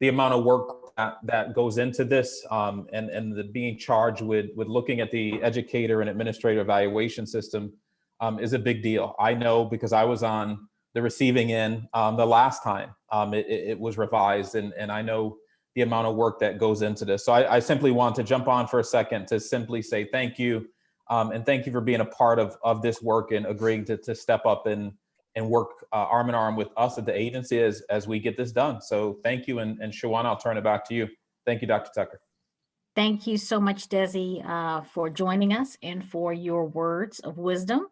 the amount of work that goes into this, and the being charged with looking at the educator and administrator evaluation system is a big deal. I know because I was on the receiving end the last time it was revised, and I know the amount of work that goes into this. So I simply want to jump on for a second to simply say thank you, and thank you for being a part of this work and agreeing to step up and work arm in arm with us at the agency as we get this done. So thank you, and Shawana, I'll turn it back to you. Thank you, Dr. Tucker. Thank you so much, Desi, for joining us and for your words of wisdom.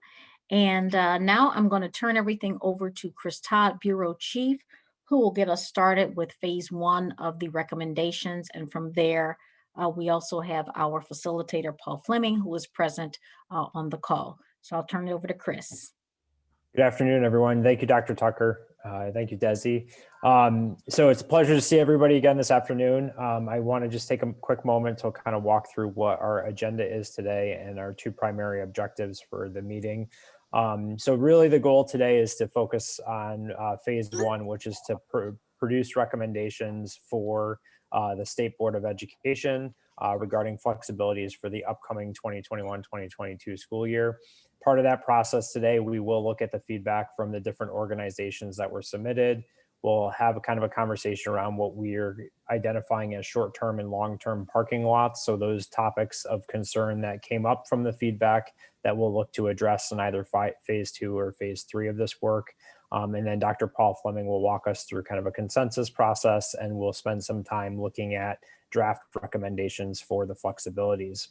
And now I'm going to turn everything over to Chris Todd, Bureau Chief, who will get us started with phase 1 of the recommendations. And from there, we also have our facilitator, Paul Fleming, who is present on the call. So I'll turn it over to Chris. Good afternoon, everyone. Thank you, Dr. Tucker. Thank you, Desi. So it's a pleasure to see everybody again this afternoon. I want to just take a quick moment to kind of walk through what our agenda is today and our 2 primary objectives for the meeting. So really the goal today is to focus on phase 1, which is to produce recommendations for the State Board of Education regarding flexibilities for the upcoming 2021-2022 school year. Part of that process today, we will look at the feedback from the different organizations that were submitted. We'll have a kind of a conversation around what we're identifying as short-term and long-term parking lots. So those topics of concern that came up from the feedback that we'll look to address in either phase 2 or phase 3 of this work. And then Dr. Paul Fleming will walk us through kind of a consensus process, and we'll spend some time looking at draft recommendations for the flexibilities.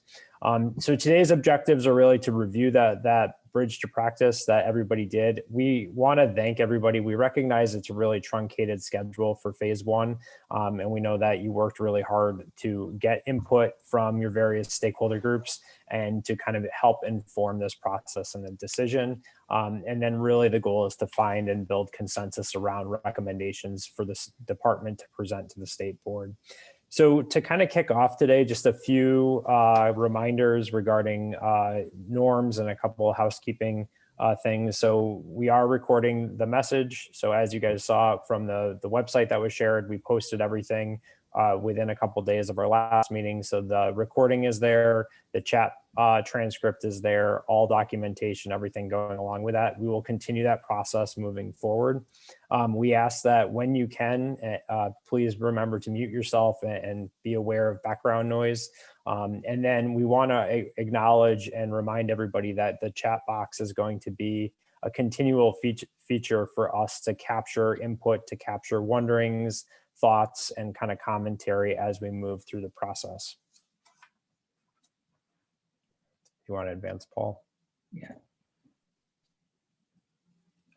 So today's objectives are really to review that bridge to practice that everybody did. We want to thank everybody. We recognize it's a really truncated schedule for phase 1. And we know that you worked really hard to get input from your various stakeholder groups and to kind of help inform this process and the decision. And then really the goal is to find and build consensus around recommendations for this department to present to the state board. So to kind of kick off today, just a few reminders regarding norms and a couple of housekeeping things. So we are recording the message. So as you guys saw from the website that was shared, we posted everything within a couple of days of our last meeting. So the recording is there, the chat transcript is there, all documentation, everything going along with that. We will continue that process moving forward. We ask that when you can, please remember to mute yourself and be aware of background noise. And then we want to acknowledge and remind everybody that the chat box is going to be a continual feature for us to capture input, to capture wonderings, thoughts, and kind of commentary as we move through the process. You want to advance, Paul? Yeah.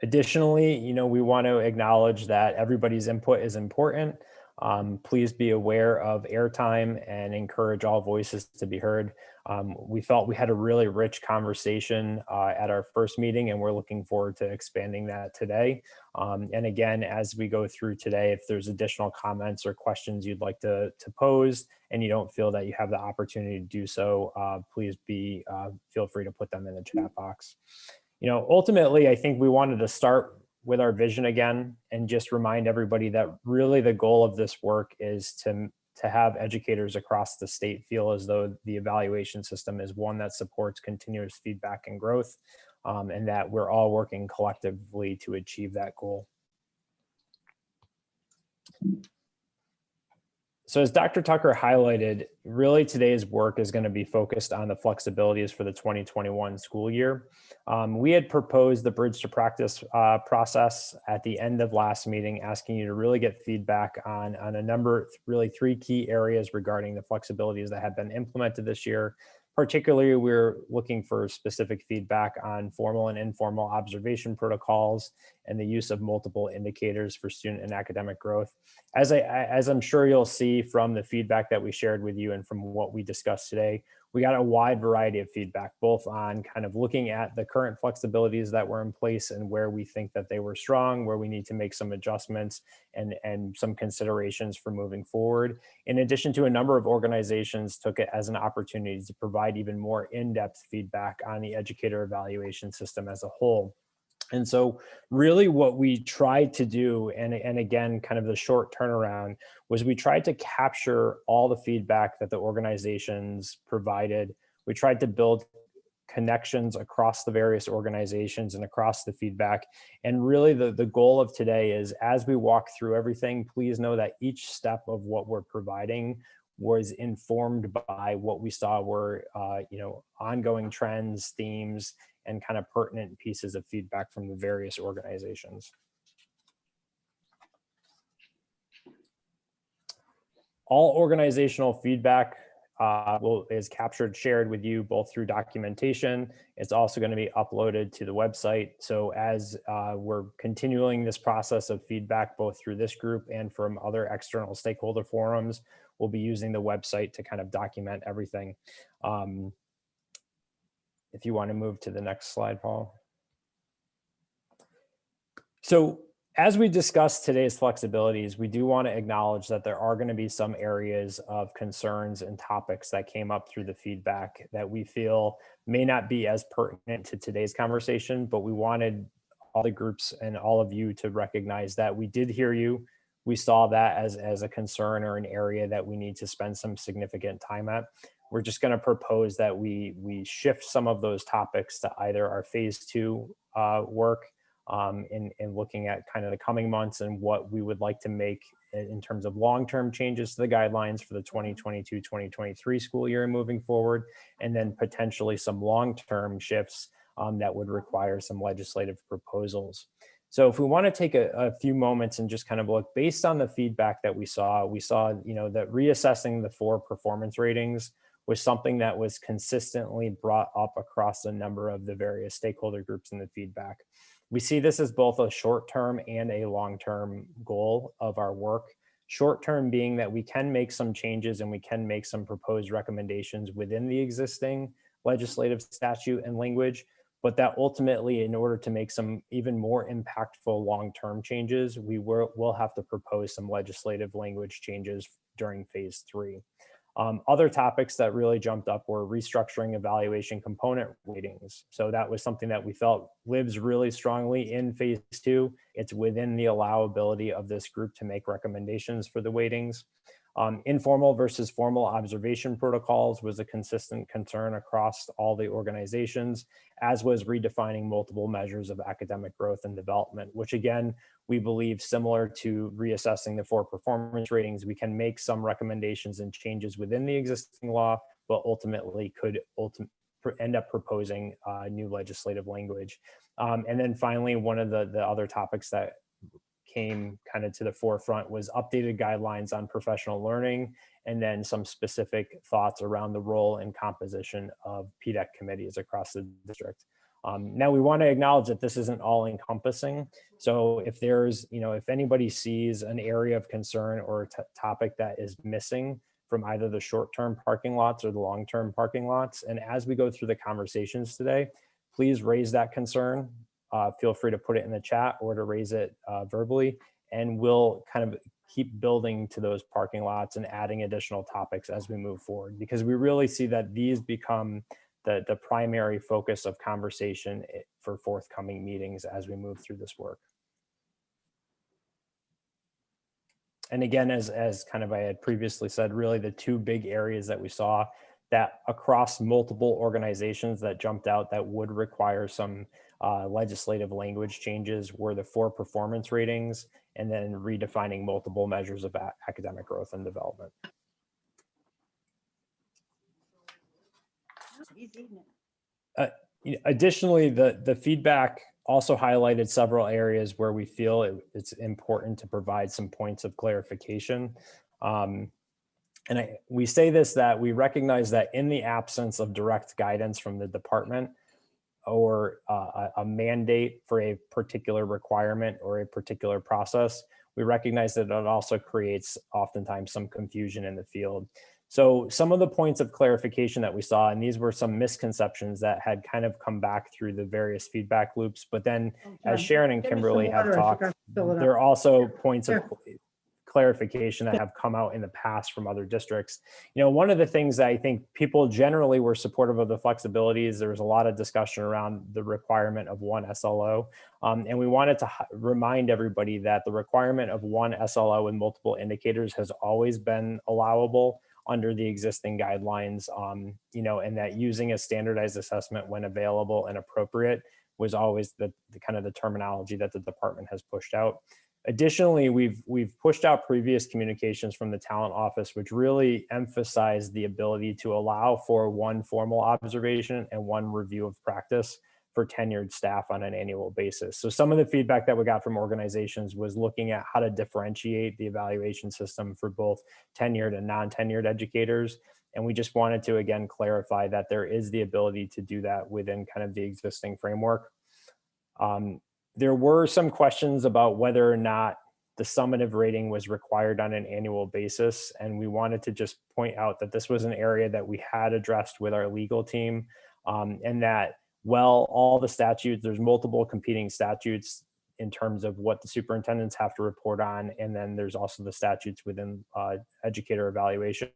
Additionally, we want to acknowledge that everybody's input is important. Please be aware of airtime and encourage all voices to be heard. We felt we had a really rich conversation at our first meeting, and we're looking forward to expanding that today. And again, as we go through today, if there's additional comments or questions you'd like to pose and you don't feel that you have the opportunity to do so, please feel free to put them in the chat box. Ultimately, I think we wanted to start with our vision again and just remind everybody that really the goal of this work is to have educators across the state feel as though the evaluation system is one that supports continuous feedback and growth, and that we're all working collectively to achieve that goal. So as Dr. Tucker highlighted, really today's work is going to be focused on the flexibilities for the 2021 school year. We had proposed the Bridge to Practice process at the end of last meeting, asking you to really get feedback on a number, really 3 key areas regarding the flexibilities that have been implemented this year. Particularly, we're looking for specific feedback on formal and informal observation protocols and the use of multiple indicators for student and academic growth. As I'm sure you'll see from the feedback that we shared with you and from what we discussed today, we got a wide variety of feedback, both on kind of looking at the current flexibilities that were in place and where we think that they were strong, where we need to make some adjustments and some considerations for moving forward. In addition to, a number of organizations took it as an opportunity to provide even more in-depth feedback on the educator evaluation system as a whole. And so really what we tried to do, and again, kind of the short turnaround, was we tried to capture all the feedback that the organizations provided. We tried to build connections across the various organizations and across the feedback. And really the goal of today is, as we walk through everything, please know that each step of what we're providing was informed by what we saw were ongoing trends, themes, and kind of pertinent pieces of feedback from the various organizations. All organizational feedback is captured, shared with you both through documentation. It's also going to be uploaded to the website. So as we're continuing this process of feedback, both through this group and from other external stakeholder forums, we'll be using the website to kind of document everything. If you want to move to the next slide, Paul. So as we discuss today's flexibilities, we do want to acknowledge that there are going to be some areas of concerns and topics that came up through the feedback that we feel may not be as pertinent to today's conversation, but we wanted all the groups and all of you to recognize that we did hear you. We saw that as a concern or an area that we need to spend some significant time at. We're just going to propose that we shift some of those topics to either our phase 2 work in looking at kind of the coming months and what we would like to make in terms of long-term changes to the guidelines for the 2022-2023 school year and moving forward, and then potentially some long-term shifts that would require some legislative proposals. So if we want to take a few moments and just kind of look based on the feedback that we saw, that reassessing the 4 performance ratings was something that was consistently brought up across a number of the various stakeholder groups in the feedback. We see this as both a short-term and a long-term goal of our work. Short-term being that we can make some changes and we can make some proposed recommendations within the existing legislative statute and language, but that ultimately, in order to make some even more impactful long-term changes, we'll have to propose some legislative language changes during phase 3. Other topics that really jumped up were restructuring evaluation component ratings. So that was something that we felt lives really strongly in phase 2. It's within the allowability of this group to make recommendations for the weightings. Informal versus formal observation protocols was a consistent concern across all the organizations, as was redefining multiple measures of academic growth and development, which again, we believe similar to reassessing the 4 performance ratings, we can make some recommendations and changes within the existing law, but ultimately could end up proposing new legislative language. And then finally, one of the other topics that came kind of to the forefront was updated guidelines on professional learning, and then some specific thoughts around the role and composition of PDEC committees across the district. Now we want to acknowledge that this isn't all encompassing. So if there's, if anybody sees an area of concern or a topic that is missing from either the short-term parking lots or the long-term parking lots, and as we go through the conversations today, please raise that concern. Feel free to put it in the chat or to raise it verbally, and we'll kind of keep building to those parking lots and adding additional topics as we move forward, because we really see that these become the primary focus of conversation for forthcoming meetings as we move through this work. And again, as kind of I had previously said, really the 2 big areas that we saw that across multiple organizations that jumped out that would require some legislative language changes were the 4 performance ratings, and then redefining multiple measures of academic growth and development. Additionally, the feedback also highlighted several areas where we feel it's important to provide some points of clarification. We say this, that we recognize that in the absence of direct guidance from the department or a mandate for a particular requirement or a particular process, we recognize that it also creates oftentimes some confusion in the field. So some of the points of clarification that we saw, and these were some misconceptions that had kind of come back through the various feedback loops, but then as Sharon and Kimberly have talked, there are also points of clarification that have come out in the past from other districts. One of the things that I think people generally were supportive of the flexibilities, there was a lot of discussion around the requirement of one SLO. And we wanted to remind everybody that the requirement of one SLO with multiple indicators has always been allowable under the existing guidelines, and that using a standardized assessment when available and appropriate was always the kind of the terminology that the department has pushed out. Additionally, we've pushed out previous communications from the talent office, which really emphasized the ability to allow for one formal observation and one review of practice for tenured staff on an annual basis. So some of the feedback that we got from organizations was looking at how to differentiate the evaluation system for both tenured and non-tenured educators. And we just wanted to, again, clarify that there is the ability to do that within kind of the existing framework. There were some questions about whether or not the summative rating was required on an annual basis. And we wanted to just point out that this was an area that we had addressed with our legal team, and that, well, all the statutes, there's multiple competing statutes in terms of what the superintendents have to report on. And then there's also the statutes within educator evaluation.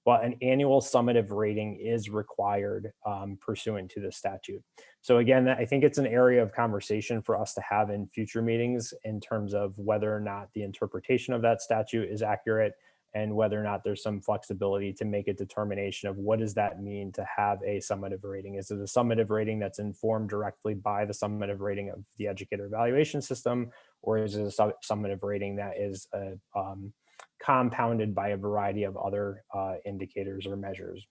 But an annual summative rating is required pursuant to the statute. So again, I think it's an area of conversation for us to have in future meetings in terms of whether or not the interpretation of that statute is accurate and whether or not there's some flexibility to make a determination of what does that mean to have a summative rating. Is it a summative rating that's informed directly by the summative rating of the educator evaluation system, or is it a summative rating that is compounded by a variety of other indicators or measures?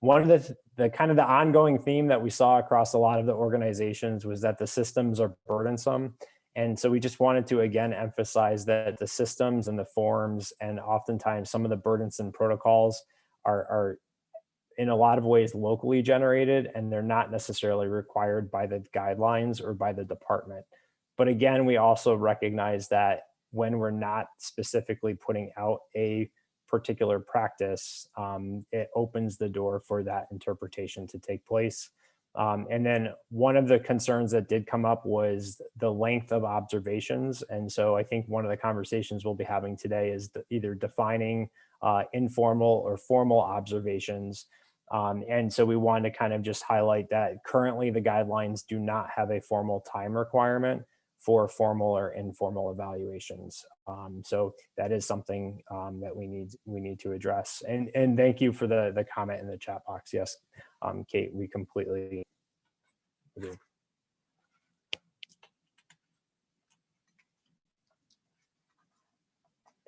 One of the kind of the ongoing theme that we saw across a lot of the organizations was that the systems are burdensome. And so we just wanted to, again, emphasize that the systems and the forms and oftentimes some of the burdensome protocols are in a lot of ways locally generated, and they're not necessarily required by the guidelines or by the department. But again, we also recognize that when we're not specifically putting out a particular practice, it opens the door for that interpretation to take place. And then one of the concerns that did come up was the length of observations. And so I think one of the conversations we'll be having today is either defining informal or formal observations. And so we wanted to kind of just highlight that currently the guidelines do not have a formal time requirement for formal or informal evaluations. So that is something that we need to address. And thank you for the comment in the chat box. Yes, Kate, we completely agree.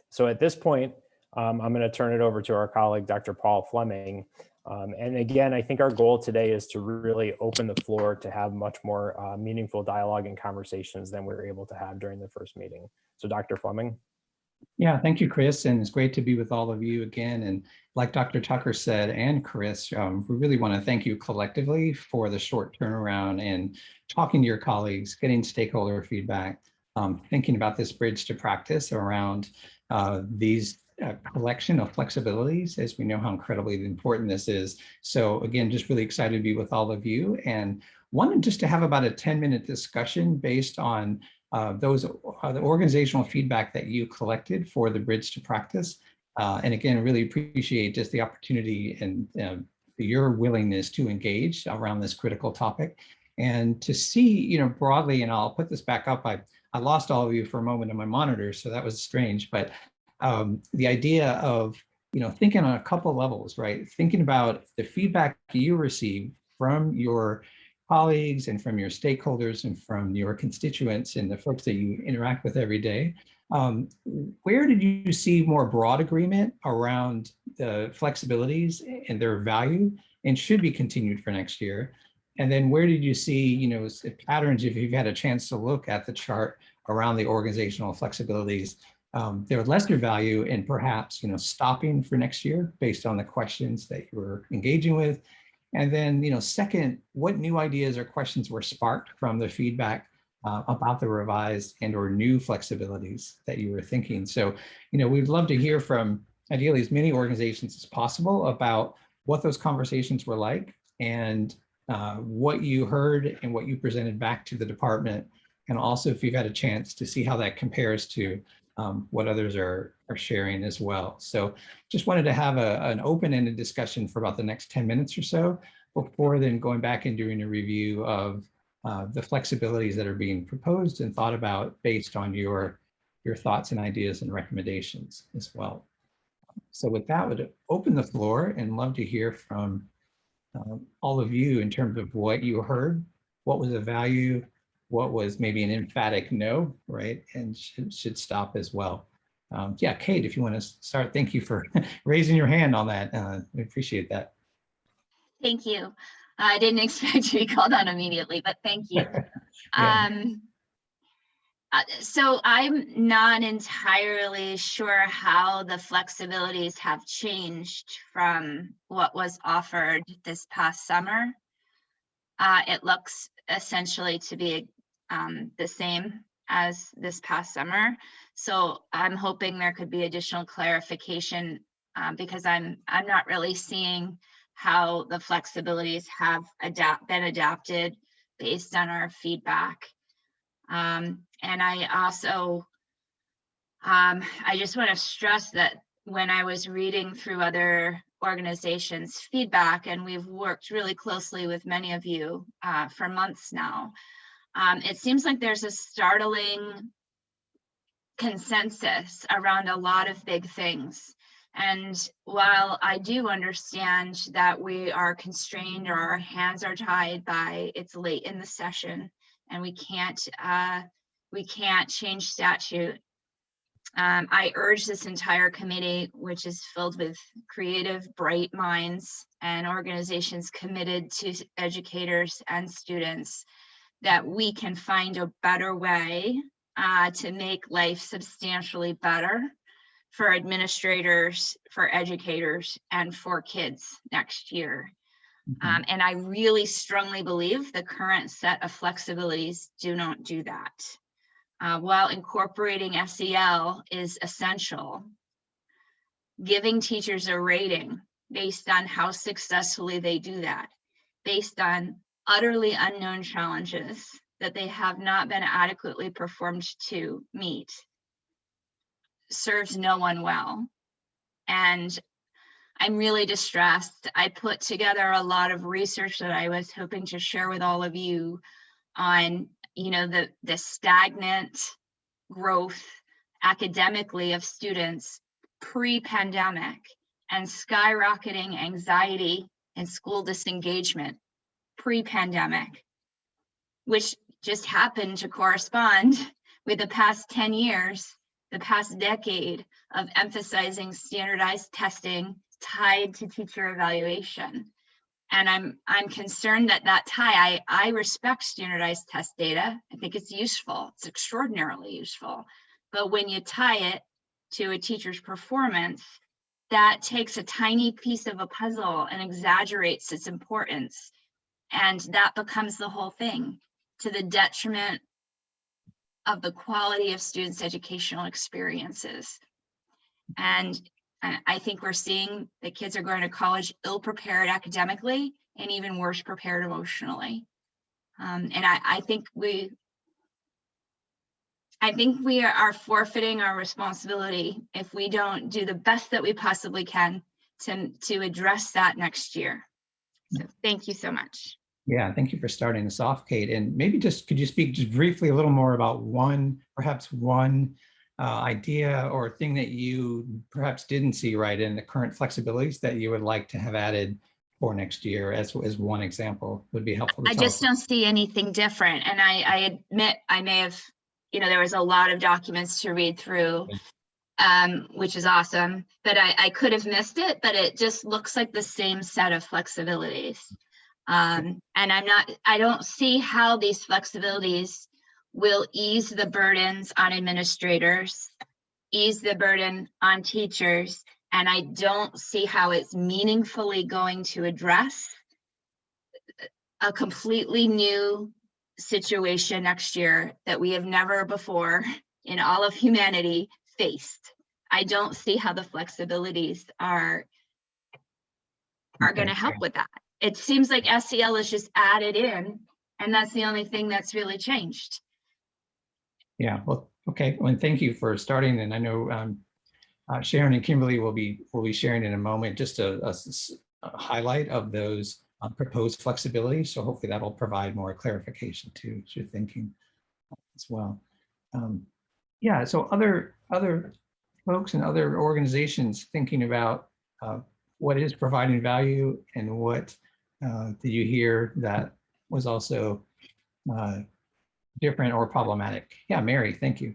So at this point, I'm going to turn it over to our colleague, Dr. Paul Fleming. And again, I think our goal today is to really open the floor to have much more meaningful dialogue and conversations than we were able to have during the first meeting. So Dr. Fleming. Yeah, thank you, Chris. And it's great to be with all of you again. And like Dr. Tucker said, and Chris, we really want to thank you collectively for the short turnaround and talking to your colleagues, getting stakeholder feedback, thinking about this bridge to practice around these collection of flexibilities, as we know how incredibly important this is. So again, just really excited to be with all of you, and wanted just to have about a 10-minute discussion based on the organizational feedback that you collected for the bridge to practice. And again, really appreciate just the opportunity and your willingness to engage around this critical topic, and to see, broadly, and I'll put this back up. I lost all of you for a moment on my monitor, so that was strange, but the idea of, thinking on a couple levels, right? Thinking about the feedback you receive from your colleagues and from your stakeholders and from your constituents and the folks that you interact with every day. Where did you see more broad agreement around the flexibilities and their value and should be continued for next year? And then where did you see, patterns, if you've had a chance to look at the chart around the organizational flexibilities, their lesser value and perhaps, stopping for next year based on the questions that you were engaging with? And then, second, what new ideas or questions were sparked from the feedback about the revised and or new flexibilities that you were thinking? So, we'd love to hear from ideally as many organizations as possible about what those conversations were like and what you heard and what you presented back to the department. And also if you've had a chance to see how that compares to what others are sharing as well. So just wanted to have an open-ended discussion for about the next 10 minutes or so before then going back and doing a review of the flexibilities that are being proposed and thought about based on your thoughts and ideas and recommendations as well. So with that, I would open the floor and love to hear from all of you in terms of what you heard, what was a value, what was maybe an emphatic no, right? And should stop as well. Yeah, Kate, if you want to start, thank you for raising your hand on that. We appreciate that. Thank you. I didn't expect to be called on immediately, but thank you. Yeah. So I'm not entirely sure how the flexibilities have changed from what was offered this past summer. It looks essentially to be the same as this past summer. So I'm hoping there could be additional clarification because I'm not really seeing how the flexibilities have been adapted based on our feedback. And I also, I just want to stress that when I was reading through other organizations' feedback, and we've worked really closely with many of you for months now, it seems like there's a startling consensus around a lot of big things. And while I do understand that we are constrained or our hands are tied by it's late in the session and we can't change statute, I urge this entire committee, which is filled with creative, bright minds and organizations committed to educators and students, that we can find a better way to make life substantially better for administrators, for educators, and for kids next year. And I really strongly believe the current set of flexibilities do not do that. While incorporating SEL is essential, giving teachers a rating based on how successfully they do that, based on utterly unknown challenges that they have not been adequately performed to meet, serves no one well. And I'm really distressed. I put together a lot of research that I was hoping to share with all of you on, the stagnant growth academically of students pre-pandemic and skyrocketing anxiety and school disengagement pre-pandemic, which just happened to correspond with the past 10 years, the past decade of emphasizing standardized testing tied to teacher evaluation. And I'm concerned that tie, I respect standardized test data. I think it's useful. It's extraordinarily useful. But when you tie it to a teacher's performance, that takes a tiny piece of a puzzle and exaggerates its importance. And that becomes the whole thing, to the detriment of the quality of students' educational experiences. And I think we're seeing that kids are going to college ill-prepared academically and even worse prepared emotionally. And I think we are forfeiting our responsibility if we don't do the best that we possibly can to address that next year. So thank you so much. Yeah, thank you for starting us off, Kate. And maybe could you speak just briefly a little more about perhaps one idea or thing that you perhaps didn't see right in the current flexibilities that you would like to have added for next year as one example would be helpful to I tell just us. don't see anything different. And I admit I may have, there was a lot of documents to read through, which is awesome, but I could have missed it, but it just looks like the same set of flexibilities. And I don't see how these flexibilities will ease the burdens on administrators, ease the burden on teachers, and I don't see how it's meaningfully going to address a completely new situation next year that we have never before in all of humanity faced. I don't see how the flexibilities are going to help with that. It seems like SEL is just added in, and that's the only thing that's really changed. Yeah, well, Okay, well, and thank you for starting. And I know Sharon and Kimberly will be sharing in a moment just a highlight of those proposed flexibilities. So hopefully that'll provide more clarification to your thinking as well. Yeah, so other folks and other organizations thinking about what is providing value and what did you hear that was also different or problematic? Yeah, Mary, thank you.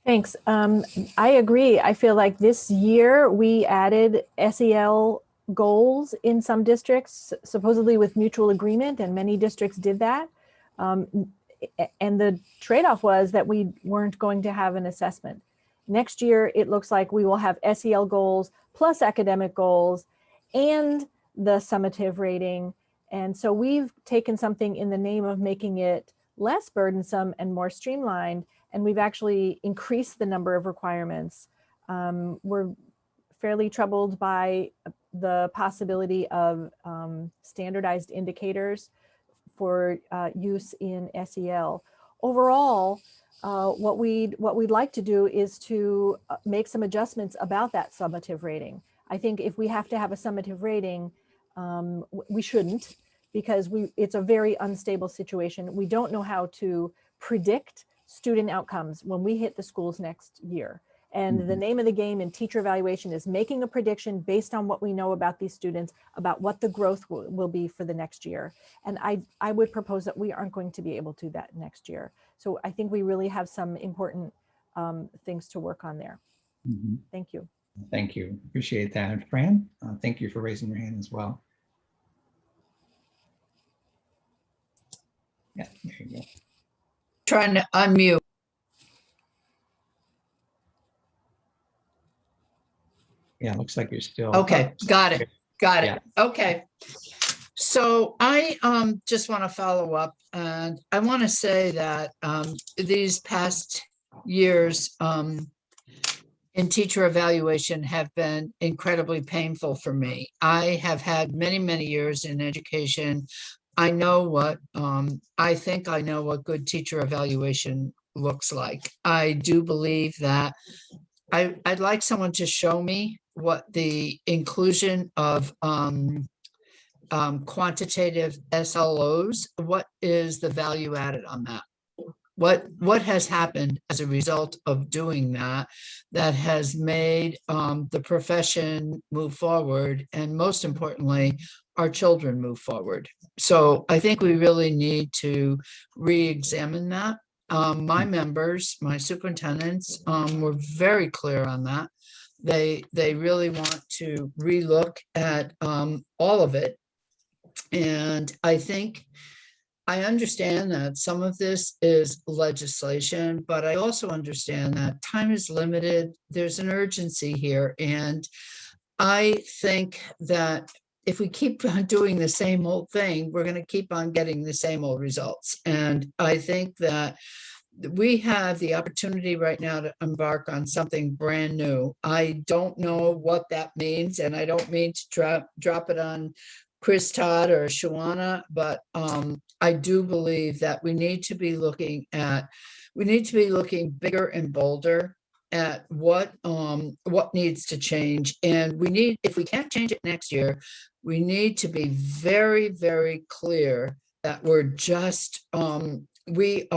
Thanks. I agree. I feel like this year we added SEL goals in some districts, supposedly with mutual agreement, and many districts did that. And the trade-off was that we weren't going to have an assessment. Next year, it looks like we will have SEL goals plus academic goals and the summative rating. And so we've taken something in the name of making it less burdensome and more streamlined, and we've actually increased the number of requirements. We're fairly troubled by the possibility of standardized indicators for use in SEL. Overall, what we'd like to do is to make some adjustments about that summative rating. I think if we have to have a summative rating, we shouldn't, because it's a very unstable situation. We don't know how to predict student outcomes when we hit the schools next year. And the name of the game in teacher evaluation is making a prediction based on what we know about these students, about what the growth will be for the next year. And I would propose that we aren't going to be able to do that next year. So I think we really have some important things to work on there. Thank you. Thank you. Appreciate that. And Fran, thank you for raising your hand as well. Yeah, there you go. Trying to unmute. Yeah, looks like you're still. Okay, got it. Got it. Yeah. Okay. So I just want to follow up, and I want to say that these past years in teacher evaluation have been incredibly painful for me. I have had many, many years in education. I know what, I think I know what good teacher evaluation looks like. I do believe that I'd like someone to show me what the inclusion of quantitative SLOs, what is the value added on that? What has happened as a result of doing that has made the profession move forward, and most importantly, our children move forward. So I think we really need to re-examine that. My members, my superintendents were very clear on that. They really want to relook at all of it. And I think I understand that some of this is legislation, but I also understand that time is limited. There's an urgency here. And I think that if we keep on doing the same old thing, we're going to keep on getting the same old results. And I think that we have the opportunity right now to embark on something brand new. I don't know what that means, and I don't mean to drop it on Chris Todd or Shawana, but I do believe that we need to be looking bigger and bolder at what needs to change. And if we can't change it next year, we need to be very, very clear that we're just, we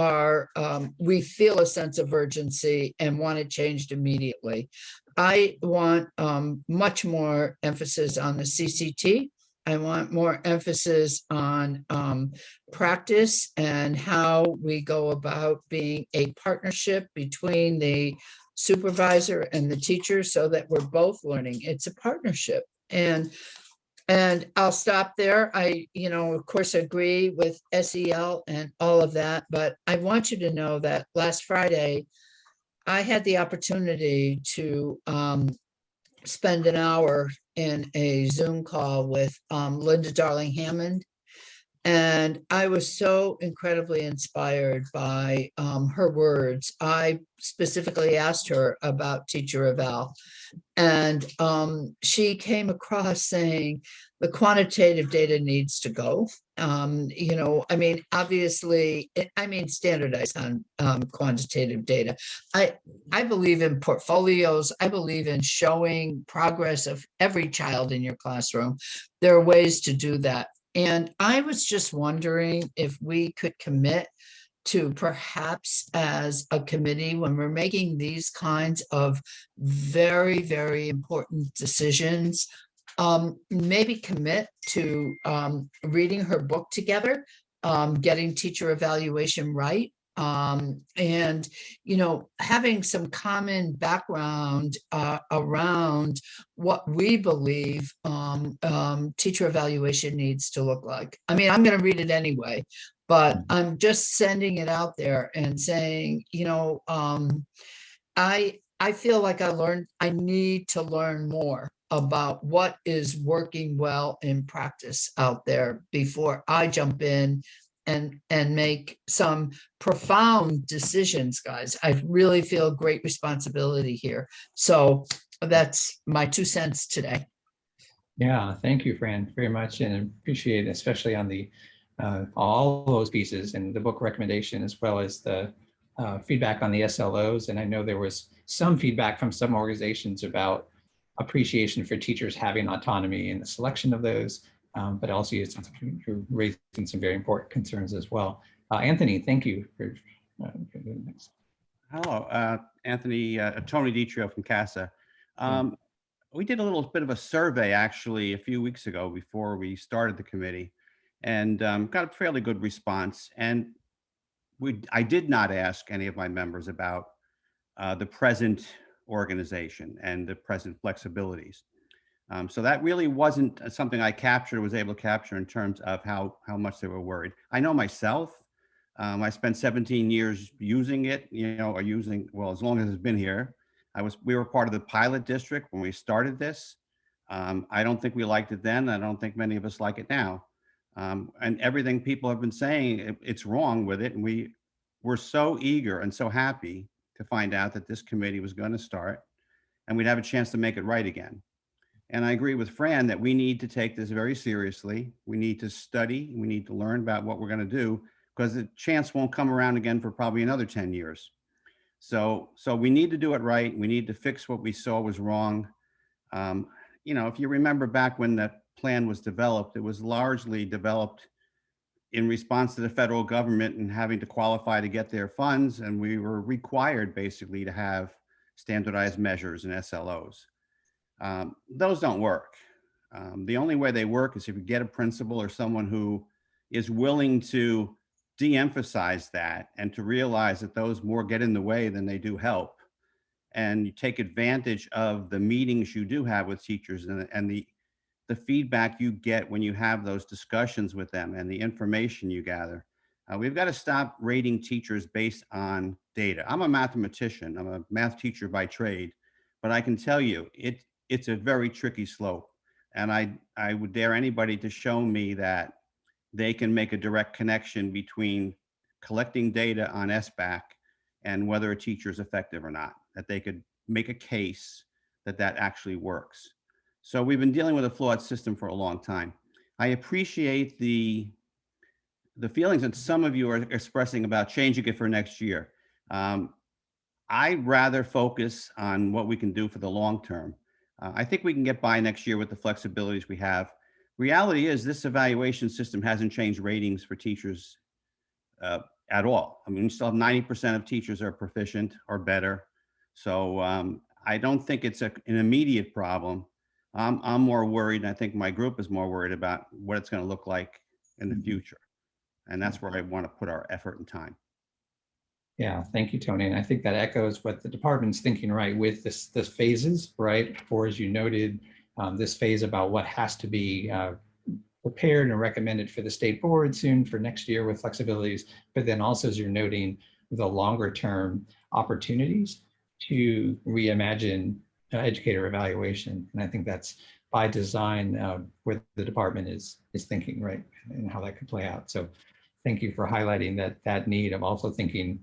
feel a sense of urgency and want it changed immediately. I want much more emphasis on the CCT. I want more emphasis on practice and how we go about being a partnership between the supervisor and the teacher so that we're both learning. It's a partnership. And I'll stop there. I, of course, agree with SEL and all of that, but I want you to know that last Friday, I had the opportunity to spend an hour in a Zoom call with Linda Darling-Hammond. And I was so incredibly inspired by her words. I specifically asked her about teacher eval, and she came across saying the quantitative data needs to go. I mean, obviously, I mean, standardized on quantitative data. I believe in portfolios. I believe in showing progress of every child in your classroom. There are ways to do that. And I was just wondering if we could commit to, perhaps as a committee, when we're making these kinds of very, very important decisions, maybe commit to reading her book together, Getting Teacher Evaluation Right. And, having some common background around what we believe teacher evaluation needs to look like. I mean, I'm going to read it anyway, but I'm just sending it out there and saying, I feel like I need to learn more about what is working well in practice out there before I jump in and make some profound decisions, guys. I really feel great responsibility here. So that's my 2 cents today. Yeah, thank you, Fran, very much, and appreciate it, especially on the all those pieces and the book recommendation, as well as the feedback on the SLOs. And I know there was some feedback from some organizations about appreciation for teachers having autonomy in the selection of those, but also you're raising some very important concerns as well. Anthony, thank you for doing this. Hello, Anthony, Tony Ditrio from CASA. We did a little bit of a survey actually a few weeks ago before we started the committee, and got a fairly good response. And I did not ask any of my members about the present organization and the present flexibilities. So that really wasn't something I was able to capture in terms of how much they were worried. I know myself, I spent 17 years using it, well, as long as it's been here. We were part of the pilot district when we started this. I don't think we liked it then. I don't think many of us like it now. And everything people have been saying, it's wrong with it. And we were so eager and so happy to find out that this committee was going to start and we'd have a chance to make it right again. And I agree with Fran that we need to take this very seriously. We need to study. We need to learn about what we're going to do, because the chance won't come around again for probably another 10 years. So we need to do it right. We need to fix what we saw was wrong. If you remember back when the plan was developed, it was largely developed in response to the federal government and having to qualify to get their funds. And we were required basically to have standardized measures and SLOs. Those don't work. The only way they work is if you get a principal or someone who is willing to de-emphasize that and to realize that those more get in the way than they do help. And you take advantage of the meetings you do have with teachers and the feedback you get when you have those discussions with them and the information you gather. We've got to stop rating teachers based on data. I'm a mathematician. I'm a math teacher by trade, but I can tell you it's a very tricky slope. And I would dare anybody to show me that they can make a direct connection between collecting data on SBAC and whether a teacher is effective or not, that they could make a case that actually works. So we've been dealing with a flawed system for a long time. I appreciate the feelings that some of you are expressing about changing it for next year. I'd rather focus on what we can do for the long term. I think we can get by next year with the flexibilities we have. Reality is this evaluation system hasn't changed ratings for teachers at all. I mean, we still have 90% of teachers are proficient or better. So I don't think it's an immediate problem. I'm more worried, and I think my group is more worried about what it's going to look like in the future. And that's where I want to put our effort and time. Yeah, thank you, Tony. And I think that echoes what the department's thinking, right, with this phases, right? Or as you noted, this phase about what has to be prepared and recommended for the state board soon for next year with flexibilities, but then also, as you're noting, the longer term opportunities to reimagine educator evaluation. And I think that's by design where the department is thinking, right, and how that could play out. So thank you for highlighting that need of also thinking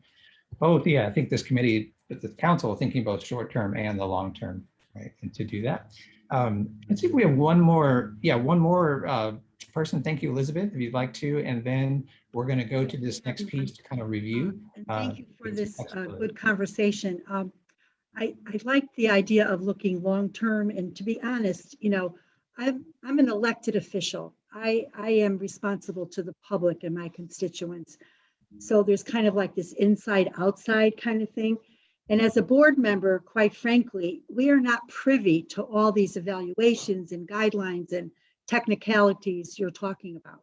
both. Yeah, I think this committee, the council, thinking both short term and the long term, right? And to do that, let's see if we have one more. Yeah, one more person. Thank you, Elizabeth, if you'd like to, and then we're going to go to this next piece to kind of review. And thank you for this flexibility. good conversation. I like the idea of looking long-term, and to be honest, you know, I'm an elected official. I am responsible to the public and my constituents. So there's kind of like this inside outside kind of thing. And as a board member, quite frankly, we are not privy to all these evaluations and guidelines and technicalities you're talking about.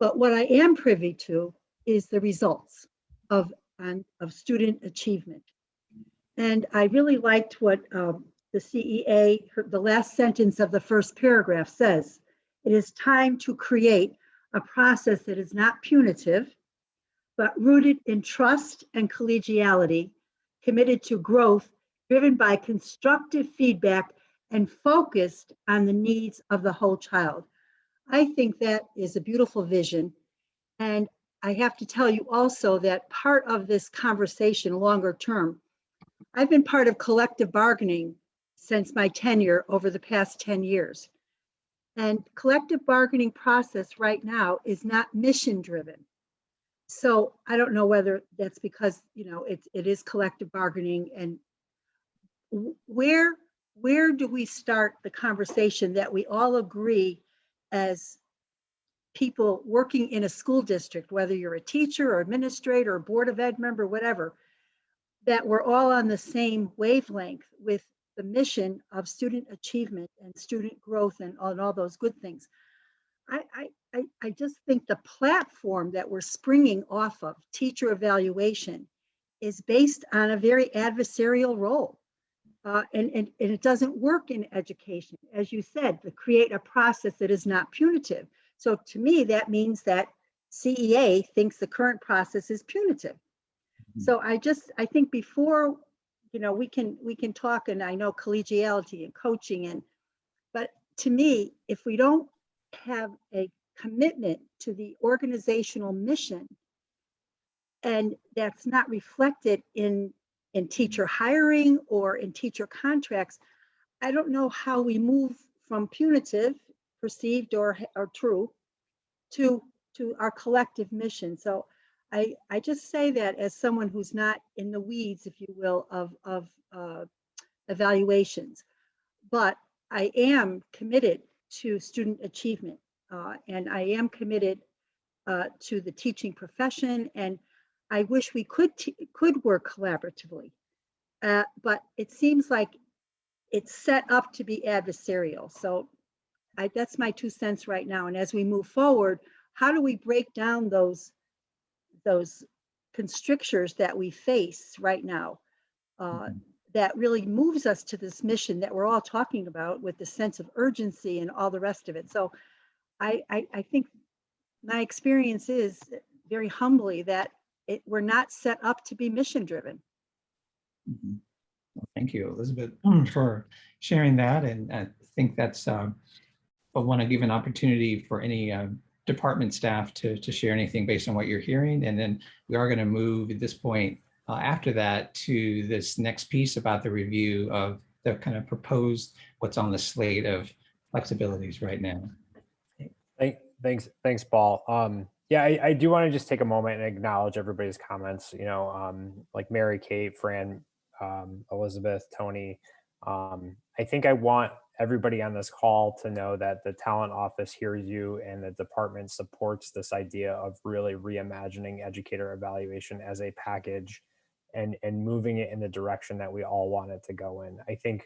But what I am privy to is the results of student achievement. And I really liked what the CEA, the last sentence of the first paragraph says. It is time to create a process that is not punitive, but rooted in trust and collegiality, committed to growth, driven by constructive feedback, and focused on the needs of the whole child. I think that is a beautiful vision. And I have to tell you also that part of this conversation longer term, I've been part of collective bargaining since my tenure over the past 10 years. And collective bargaining process right now is not mission driven. So I don't know whether that's because, you know, it is collective bargaining, and where do we start the conversation that we all agree as people working in a school district, whether you're a teacher or administrator or board of ed member, whatever, that we're all on the same wavelength with the mission of student achievement and student growth and all those good things. I just think the platform that we're springing off of, teacher evaluation, is based on a very adversarial role. And it doesn't work in education. As you said, to create a process that is not punitive. So to me, that means that CEA thinks the current process is punitive. So I think before, you know, we can talk, and I know collegiality and coaching, but to me, if we don't have a commitment to the organizational mission, and that's not reflected in teacher hiring or in teacher contracts, I don't know how we move from punitive, perceived or true, to our collective mission. So I just say that as someone who's not in the weeds, if you will, of evaluations, but I am committed to student achievement, and I am committed to the teaching profession, and I wish we could work collaboratively, but it seems like it's set up to be adversarial. So that's my 2 cents right now. And as we move forward, how do we break down those constrictures that we face right now, that really moves us to this mission that we're all talking about, with the sense of urgency and all the rest of it. So I think my experience is, very humbly, that we're not set up to be mission driven. Well, thank you, Elizabeth, for sharing that. And I think that's, I want to give an opportunity for any department staff to share anything based on what you're hearing. And then we are going to move at this point after that to this next piece about the review of the kind of proposed, what's on the slate of flexibilities right now. Thanks, Paul. Yeah, I do want to just take a moment and acknowledge everybody's comments. You know, like Mary Kate, Fran, Elizabeth, Tony. I think I want everybody on this call to know that the talent office hears you, and the department supports this idea of really reimagining educator evaluation as a package and moving it in the direction that we all want it to go in. I think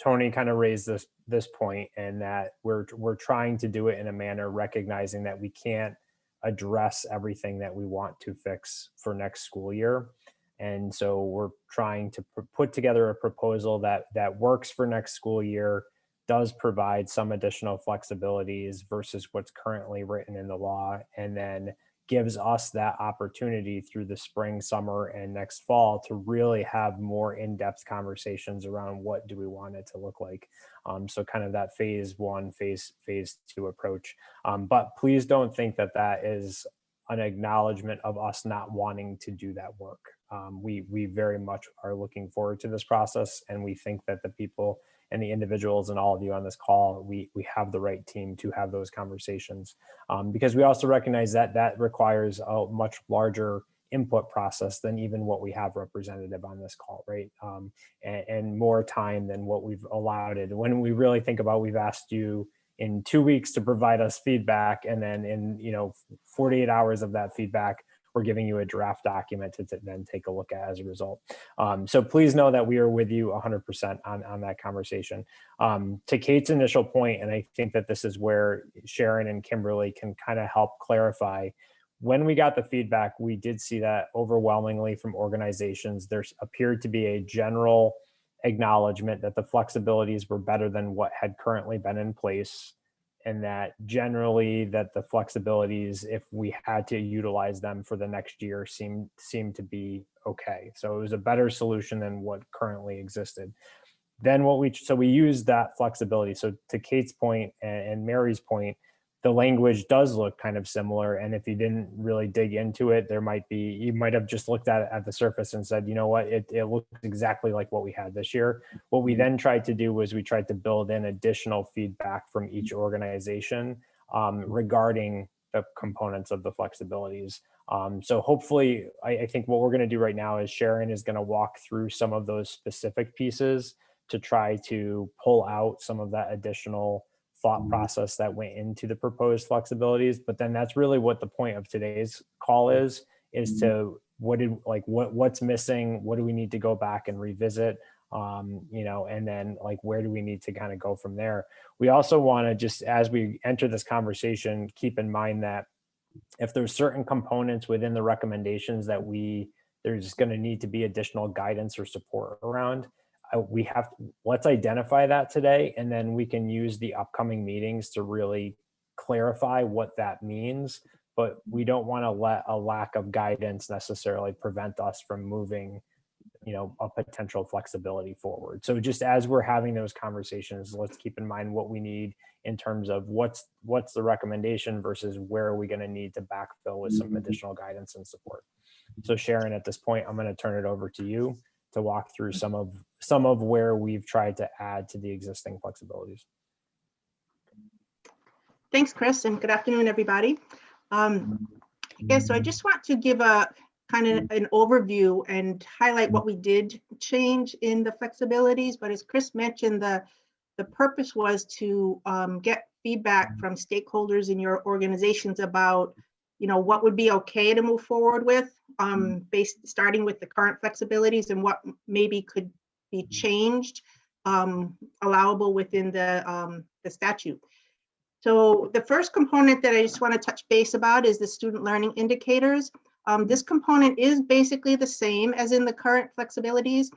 Tony kind of raised this point, and that we're trying to do it in a manner recognizing that we can't address everything that we want to fix for next school year. And so we're trying to put together a proposal that works for next school year, does provide some additional flexibilities versus what's currently written in the law, and then gives us that opportunity through the spring, summer, and next fall to really have more in-depth conversations around what do we want it to look like. So kind of that phase one, phase two approach. But please don't think that that is an acknowledgement of us not wanting to do that work. We very much are looking forward to this process, and we think that the people and the individuals and all of you on this call, we have the right team to have those conversations, because we also recognize that that requires a much larger input process than even what we have representative on this call, right? And more time than what we've allowed it. When we really think about, we've asked you in 2 weeks to provide us feedback, and then in 48 hours of that feedback, we're giving you a draft document to then take a look at as a result. So please know that we are with you 100% on that conversation. To Kate's initial point, and I think that this is where Sharon and Kimberly can kind of help clarify, when we got the feedback, we did see that overwhelmingly from organizations, there appeared to be a general acknowledgement that the flexibilities were better than what had currently been in place, and that generally that the flexibilities, if we had to utilize them for the next year, seemed to be okay. So it was a better solution than what currently existed. Then we used that flexibility. So to Kate's point and Mary's point, the language does look kind of similar. And if you didn't really dig into it, you might have just looked at the surface and said, you know what, it looks exactly like what we had this year. What we then tried to do was we tried to build in additional feedback from each organization regarding the components of the flexibilities. So hopefully, I think what we're going to do right now is Sharon is going to walk through some of those specific pieces to try to pull out some of that additional thought process that went into the proposed flexibilities. But then that's really what the point of today's call is to what's missing, what do we need to go back and revisit, and then where do we need to kind of go from there. We also want to, just as we enter this conversation, keep in mind that if there's certain components within the recommendations that there's going to need to be additional guidance or support around, let's identify that today, and then we can use the upcoming meetings to really clarify what that means. But we don't want to let a lack of guidance necessarily prevent us from moving, a potential flexibility forward. So just as we're having those conversations, let's keep in mind what we need in terms of what's the recommendation versus where are we going to need to backfill with some additional guidance and support. So Sharon, at this point, I'm going to turn it over to you to walk through some of where we've tried to add to the existing flexibilities. Thanks, Chris, and good afternoon, everybody. So I just want to give a kind of an overview and highlight what we did change in the flexibilities. But as Chris mentioned, the purpose was to get feedback from stakeholders in your organizations about what would be okay to move forward with, starting with the current flexibilities and what maybe could be changed, allowable within the statute. So the first component that I just want to touch base about is the student learning indicators. This component is basically the same as in the current flexibilities.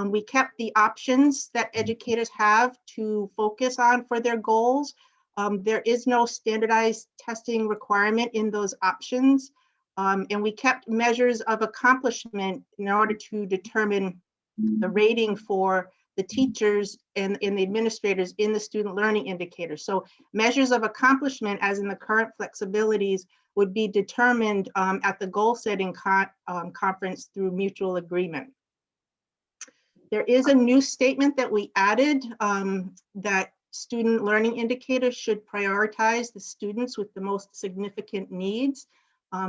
We kept the options that educators have to focus on for their goals. There is no standardized testing requirement in those options. And we kept measures of accomplishment in order to determine the rating for the teachers and the administrators in the student learning indicators. So measures of accomplishment, as in the current flexibilities, would be determined at the goal setting conference through mutual agreement. There is a new statement that we added that student learning indicators should prioritize the students with the most significant needs.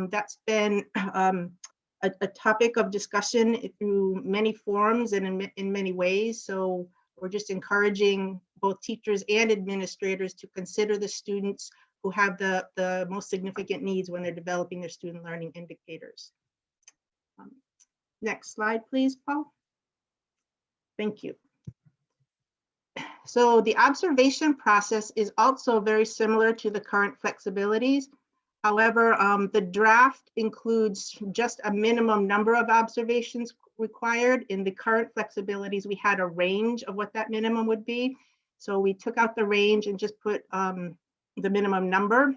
That's been a topic of discussion through many forums and in many ways. So we're just encouraging both teachers and administrators to consider the students who have the most significant needs when they're developing their student learning indicators. Next slide, please, Paul. Thank you. So the observation process is also very similar to the current flexibilities. However, the draft includes just a minimum number of observations required. In the current flexibilities, we had a range of what that minimum would be. So we took out the range and just put the minimum number.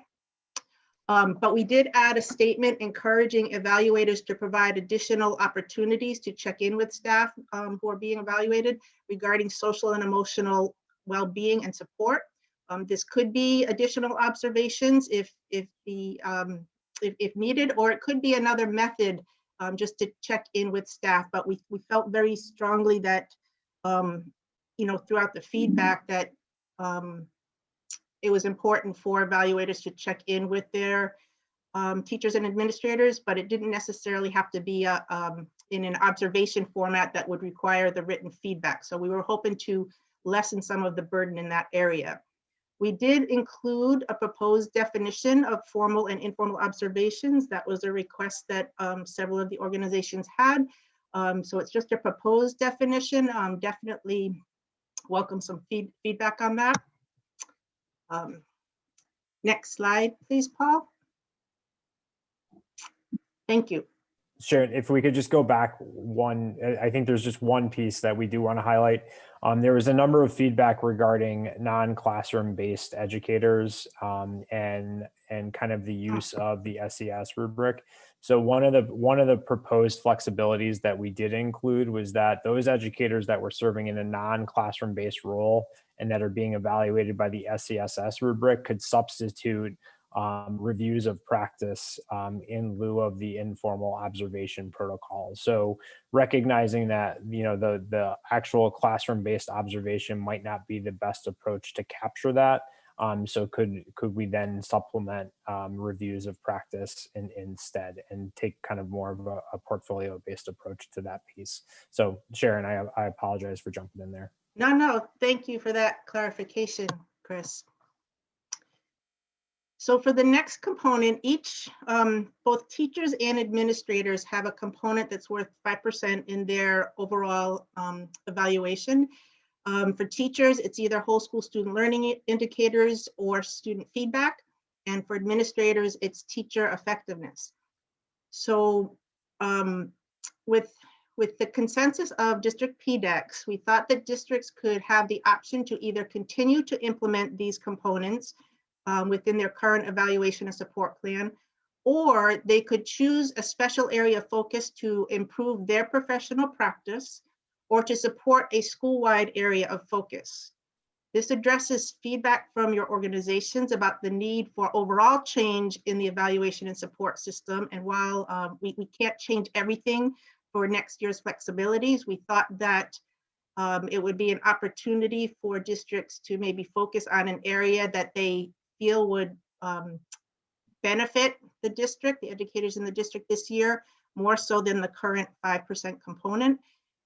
But we did add a statement encouraging evaluators to provide additional opportunities to check in with staff who are being evaluated regarding social and emotional well-being and support. This could be additional observations if needed, or it could be another method just to check in with staff. But we felt very strongly that, throughout the feedback that it was important for evaluators to check in with their teachers and administrators, but it didn't necessarily have to be in an observation format that would require the written feedback. So we were hoping to lessen some of the burden in that area. We did include a proposed definition of formal and informal observations. That was a request that several of the organizations had. So it's just a proposed definition. Definitely welcome some feedback on that. Next slide, please, Paul. Thank you. Sharon, if we could just go back one, I think there's just one piece that we do want to highlight. There was a number of feedback regarding non-classroom based educators and kind of the use of the SES rubric. So one of the proposed flexibilities that we did include was that those educators that were serving in a non-classroom based role and that are being evaluated by the SESS rubric could substitute reviews of practice in lieu of the informal observation protocol. So recognizing that, the actual classroom-based observation might not be the best approach to capture that. So could we then supplement reviews of practice instead and take kind of more of a portfolio-based approach to that piece? So Sharon, I apologize for jumping in there. No, thank you for that clarification, Chris. So for the next component, both teachers and administrators have a component that's worth 5% in their overall evaluation. For teachers, it's either whole school student learning indicators or student feedback. And for administrators, it's teacher effectiveness. So with the consensus of district PDEX, we thought that districts could have the option to either continue to implement these components within their current evaluation and support plan, or they could choose a special area of focus to improve their professional practice or to support a school-wide area of focus. This addresses feedback from your organizations about the need for overall change in the evaluation and support system. And while we can't change everything for next year's flexibilities, we thought that it would be an opportunity for districts to maybe focus on an area that they feel would benefit the district, the educators in the district this year, more so than the current 5% component.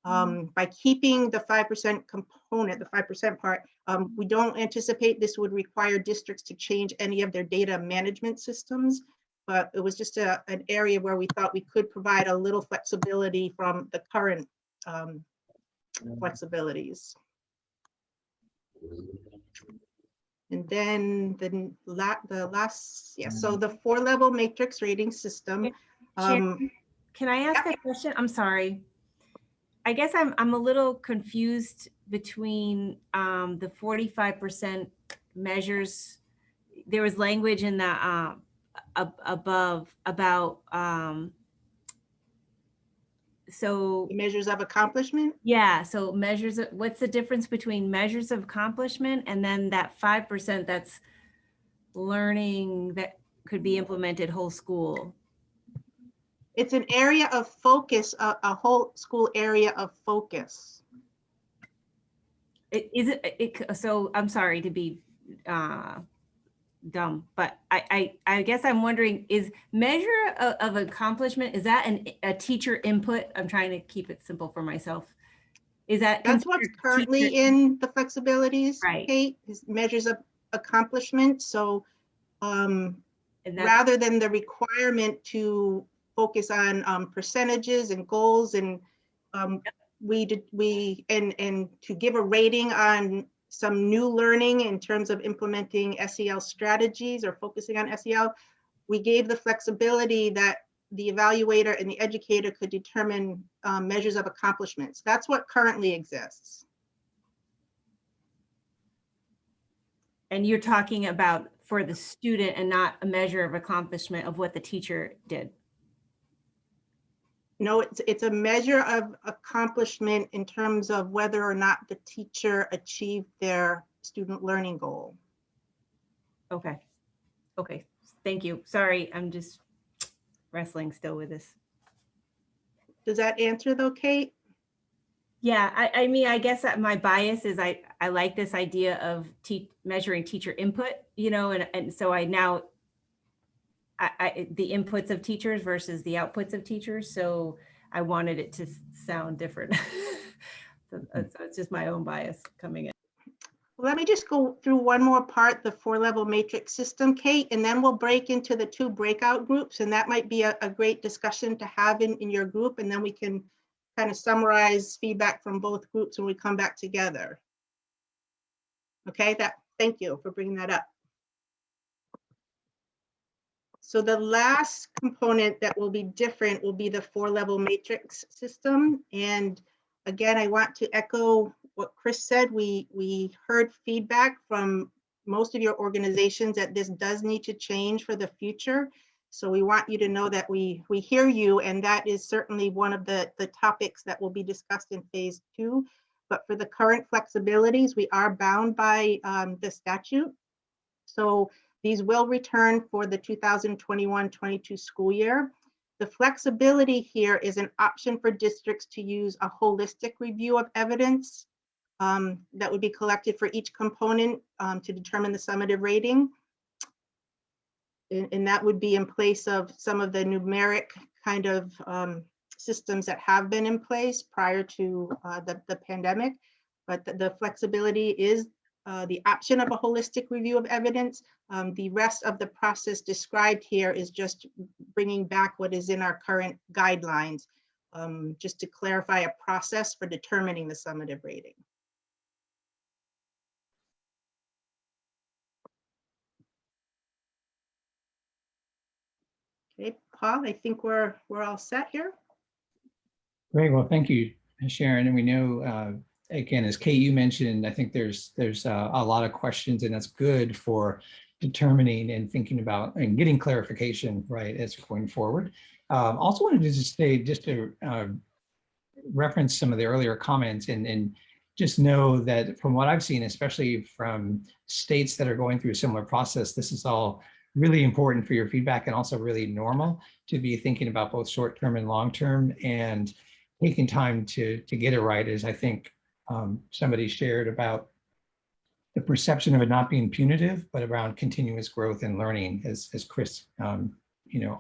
By keeping the 5% component, the 5% part, we don't anticipate this would require districts to change any of their data management systems, but it was just an area where we thought we could provide a little flexibility from the current flexibilities. And then the last, so the 4-level matrix rating system. Sharon, can I ask a question? I'm sorry. I guess I'm a little confused between the 45% measures. There was language in the above about so measures of accomplishment. Yeah, so measures of, what's the difference between measures of accomplishment and then that 5% that's learning that could be implemented whole school? It's an area of focus, a whole school area of focus. So I'm sorry to be dumb, but I guess I'm wondering, is measure of accomplishment, is that a teacher input? I'm trying to keep it simple for myself. Is that's what's currently in the flexibilities, right? Kate, is measures of accomplishment. So rather than the requirement to focus on percentages and goals, and we to give a rating on some new learning in terms of implementing SEL strategies or focusing on SEL, we gave the flexibility that the evaluator and the educator could determine measures of accomplishments. That's what currently exists. And you're talking about for the student and not a measure of accomplishment of what the teacher did. No, it's a measure of accomplishment in terms of whether or not the teacher achieved their student learning goal. Okay. Okay. Thank you. Sorry, I'm just wrestling still with this. Does that answer though, Kate? Yeah, I mean, I guess that my bias is I like this idea of measuring teacher input, you know, and so I now, the inputs of teachers versus the outputs of teachers. So I wanted it to sound different. So it's just my own bias coming in. Let me just go through one more part, the 4-level matrix system, Kate, and then we'll break into the 2 breakout groups. And that might be a great discussion to have in your group. And then we can kind of summarize feedback from both groups when we come back together. Okay, thank you for bringing that up. So the last component that will be different will be the 4-level matrix system. And again, I want to echo what Chris said. We heard feedback from most of your organizations that this does need to change for the future. So we want you to know that we hear you, and that is certainly one of the topics that will be discussed in phase 2. But for the current flexibilities, we are bound by the statute. So these will return for the 2021-22 school year. The flexibility here is an option for districts to use a holistic review of evidence that would be collected for each component to determine the summative rating. And that would be in place of some of the numeric kind of systems that have been in place prior to the pandemic. But the flexibility is the option of a holistic review of evidence. The rest of the process described here is just bringing back what is in our current guidelines, just to clarify a process for determining the summative rating. Okay, Paul, I think we're all set here. Great. Well, thank you, Sharon. And we know, again, as Kate, you mentioned, I think there's a lot of questions, and that's good for determining and thinking about and getting clarification, right, as going forward. Also wanted to just say, just to reference some of the earlier comments and just know that from what I've seen, especially from states that are going through a similar process, this is all really important for your feedback and also really normal to be thinking about both short-term and long-term and taking time to get it right, as I think somebody shared about the perception of it not being punitive, but around continuous growth and learning, as Chris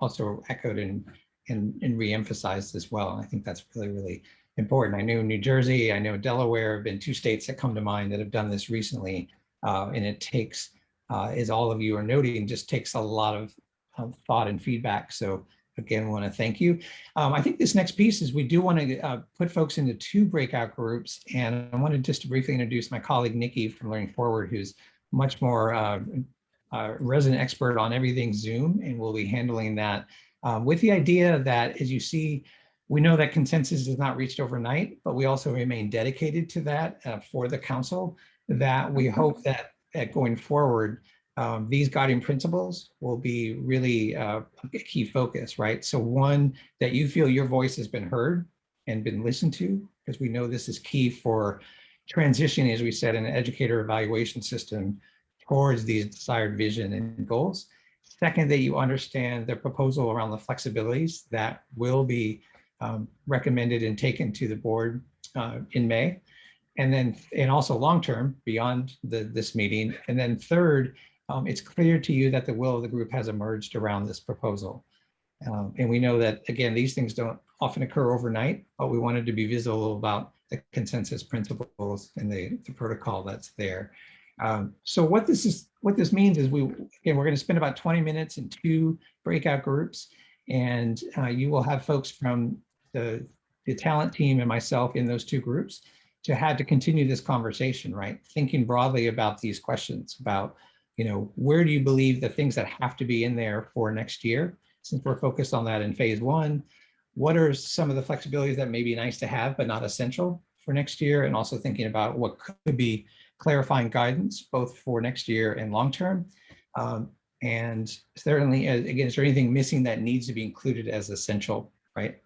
also echoed and re-emphasized as well. And I think that's really, really important. I know New Jersey, I know Delaware have been 2 states that come to mind that have done this recently. And it takes, as all of you are noting, just takes a lot of thought and feedback. So again, I want to thank you. I think this next piece is we do want to put folks into 2 breakout groups. And I wanted just to briefly introduce my colleague, Nikki from Learning Forward, who's much more resident expert on everything Zoom, and we'll be handling that with the idea that, as you see, we know that consensus is not reached overnight, but we also remain dedicated to that for the council, that we hope that going forward, these guiding principles will be really a key focus, right? So one, that you feel your voice has been heard and been listened to, because we know this is key for transitioning, as we said, an educator evaluation system towards these desired vision and goals. Second, that you understand the proposal around the flexibilities that will be recommended and taken to the board in May. And also long-term beyond this meeting. And then third, it's clear to you that the will of the group has emerged around this proposal. And we know that, again, these things don't often occur overnight, but we wanted to be visible about the consensus principles and the protocol that's there. So what this means is we're going to spend about 20 minutes in 2 breakout groups, and you will have folks from the talent team and myself in those 2 groups to continue this conversation, right? Thinking broadly about these questions about, where do you believe the things that have to be in there for next year, since we're focused on that in phase 1, what are some of the flexibilities that may be nice to have, but not essential for next year? And also thinking about what could be clarifying guidance, both for next year and long-term. And certainly, again, is there anything missing that needs to be included as essential, right?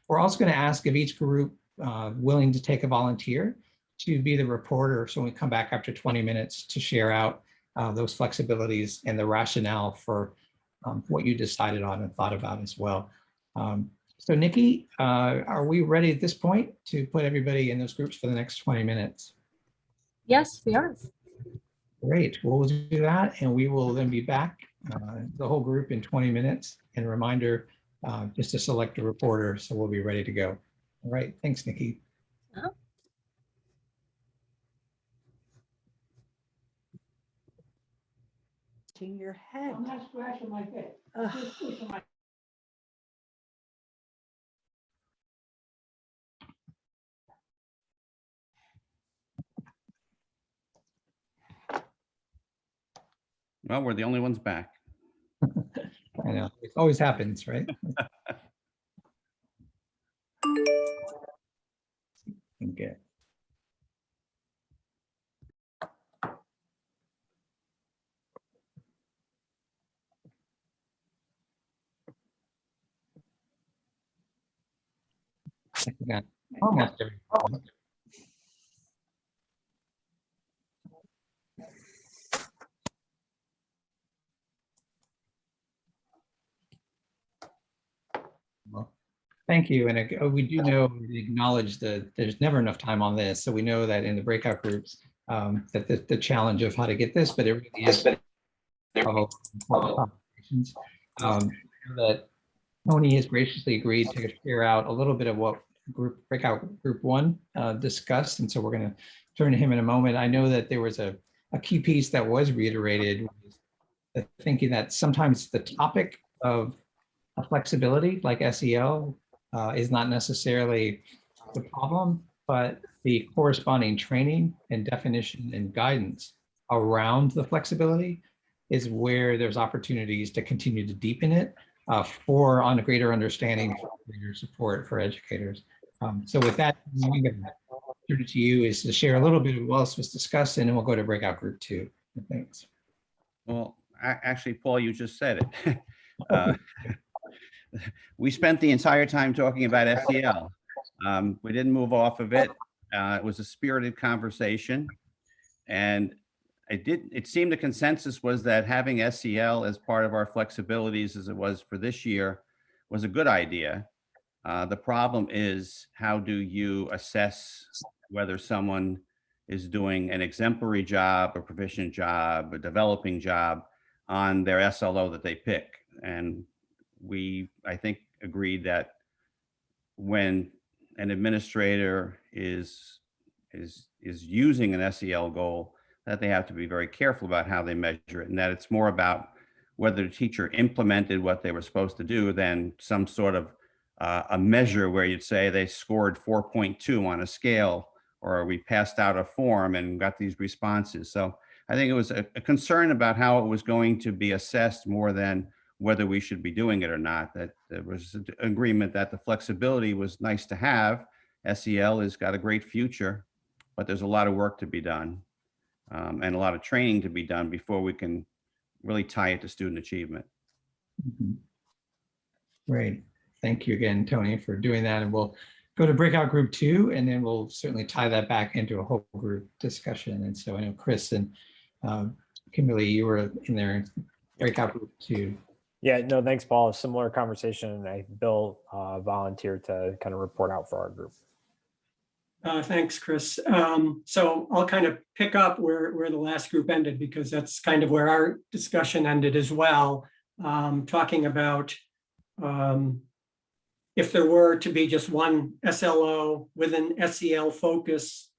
We're also going to ask if each group willing to take a volunteer to be the reporter. So when we come back after 20 minutes to share out those flexibilities and the rationale for what you decided on and thought about as well. So Nikki, are we ready at this point to put everybody in those groups for the next 20 minutes? Yes, we are. Great, we'll do that and we will then be back, the whole group in 20 minutes. And a reminder, just to select a reporter, so we'll be ready to go. All right, thanks, Nikki. Your head. I'm not scratching my head. Just pushing my Well, we're the only ones back. I know, it always happens, right? Okay. Yeah. Almost every- Well, thank you. And we do know, we acknowledge that there's never enough time on this. So we know that in the breakout groups, that the challenge of how to get this, but it really is conversations. That Tony has graciously agreed to share out a little bit of what breakout group one discussed. And so we're going to turn to him in a moment. I know that there was a key piece that was reiterated, thinking that sometimes the topic of flexibility like SEL is not necessarily the problem, but the corresponding training and definition and guidance around the flexibility is where there's opportunities to continue to deepen it for on a greater understanding, greater support for educators. So with that, I'm going to turn it to you is to share a little bit of what else was discussed, and then we'll go to breakout group 2. Thanks. Well, actually, Paul, you just said it. We spent the entire time talking about SEL. We didn't move off of it. It was a spirited conversation. And it seemed the consensus was that having SEL as part of our flexibilities as it was for this year was a good idea. The problem is, how do you assess whether someone is doing an exemplary job, a proficient job, a developing job on their SLO that they pick? And we, I think, agreed that when an administrator is using an SEL goal, that they have to be very careful about how they measure it, and that it's more about whether the teacher implemented what they were supposed to do than some sort of a measure where you'd say they scored 4.2 on a scale, or we passed out a form and got these responses. So I think it was a concern about how it was going to be assessed more than whether we should be doing it or not. That there was an agreement that the flexibility was nice to have. SEL has got a great future, but there's a lot of work to be done and a lot of training to be done before we can really tie it to student achievement. Great. Thank you again, Tony, for doing that. And we'll go to breakout group 2, and then we'll certainly tie that back into a whole group discussion. And so I know Chris and Kimberly, you were in there, breakout group 2. Yeah, no, thanks, Paul. Similar conversation. Bill volunteered to kind of report out for our group. Thanks, Chris. So I'll kind of pick up where the last group ended, because that's kind of where our discussion ended as well. Talking about if there were to be just one SLO with an SEL focus,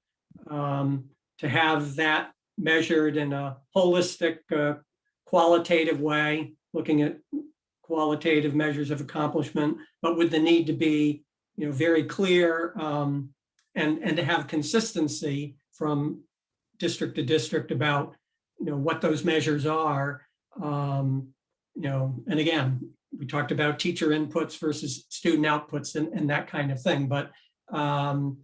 to have that measured in a holistic, qualitative way, looking at qualitative measures of accomplishment, but with the need to be, very clear and to have consistency from district to district about, what those measures are. And again, we talked about teacher inputs versus student outputs and that kind of thing, but and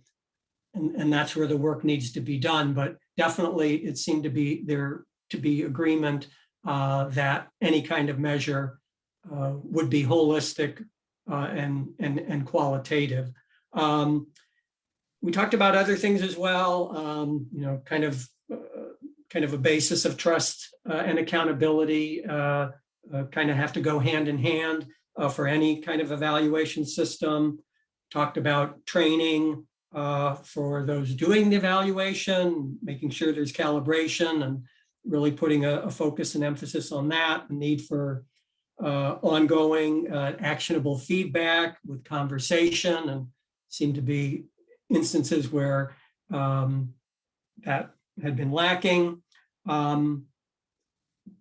that's where the work needs to be done. But definitely it seemed to be there to be agreement that any kind of measure would be holistic and qualitative. We talked about other things as well, kind of a basis of trust and accountability kind of have to go hand in hand for any kind of evaluation system. Talked about training for those doing the evaluation, making sure there's calibration and really putting a focus and emphasis on that. The need for ongoing actionable feedback with conversation, and seemed to be instances where that had been lacking.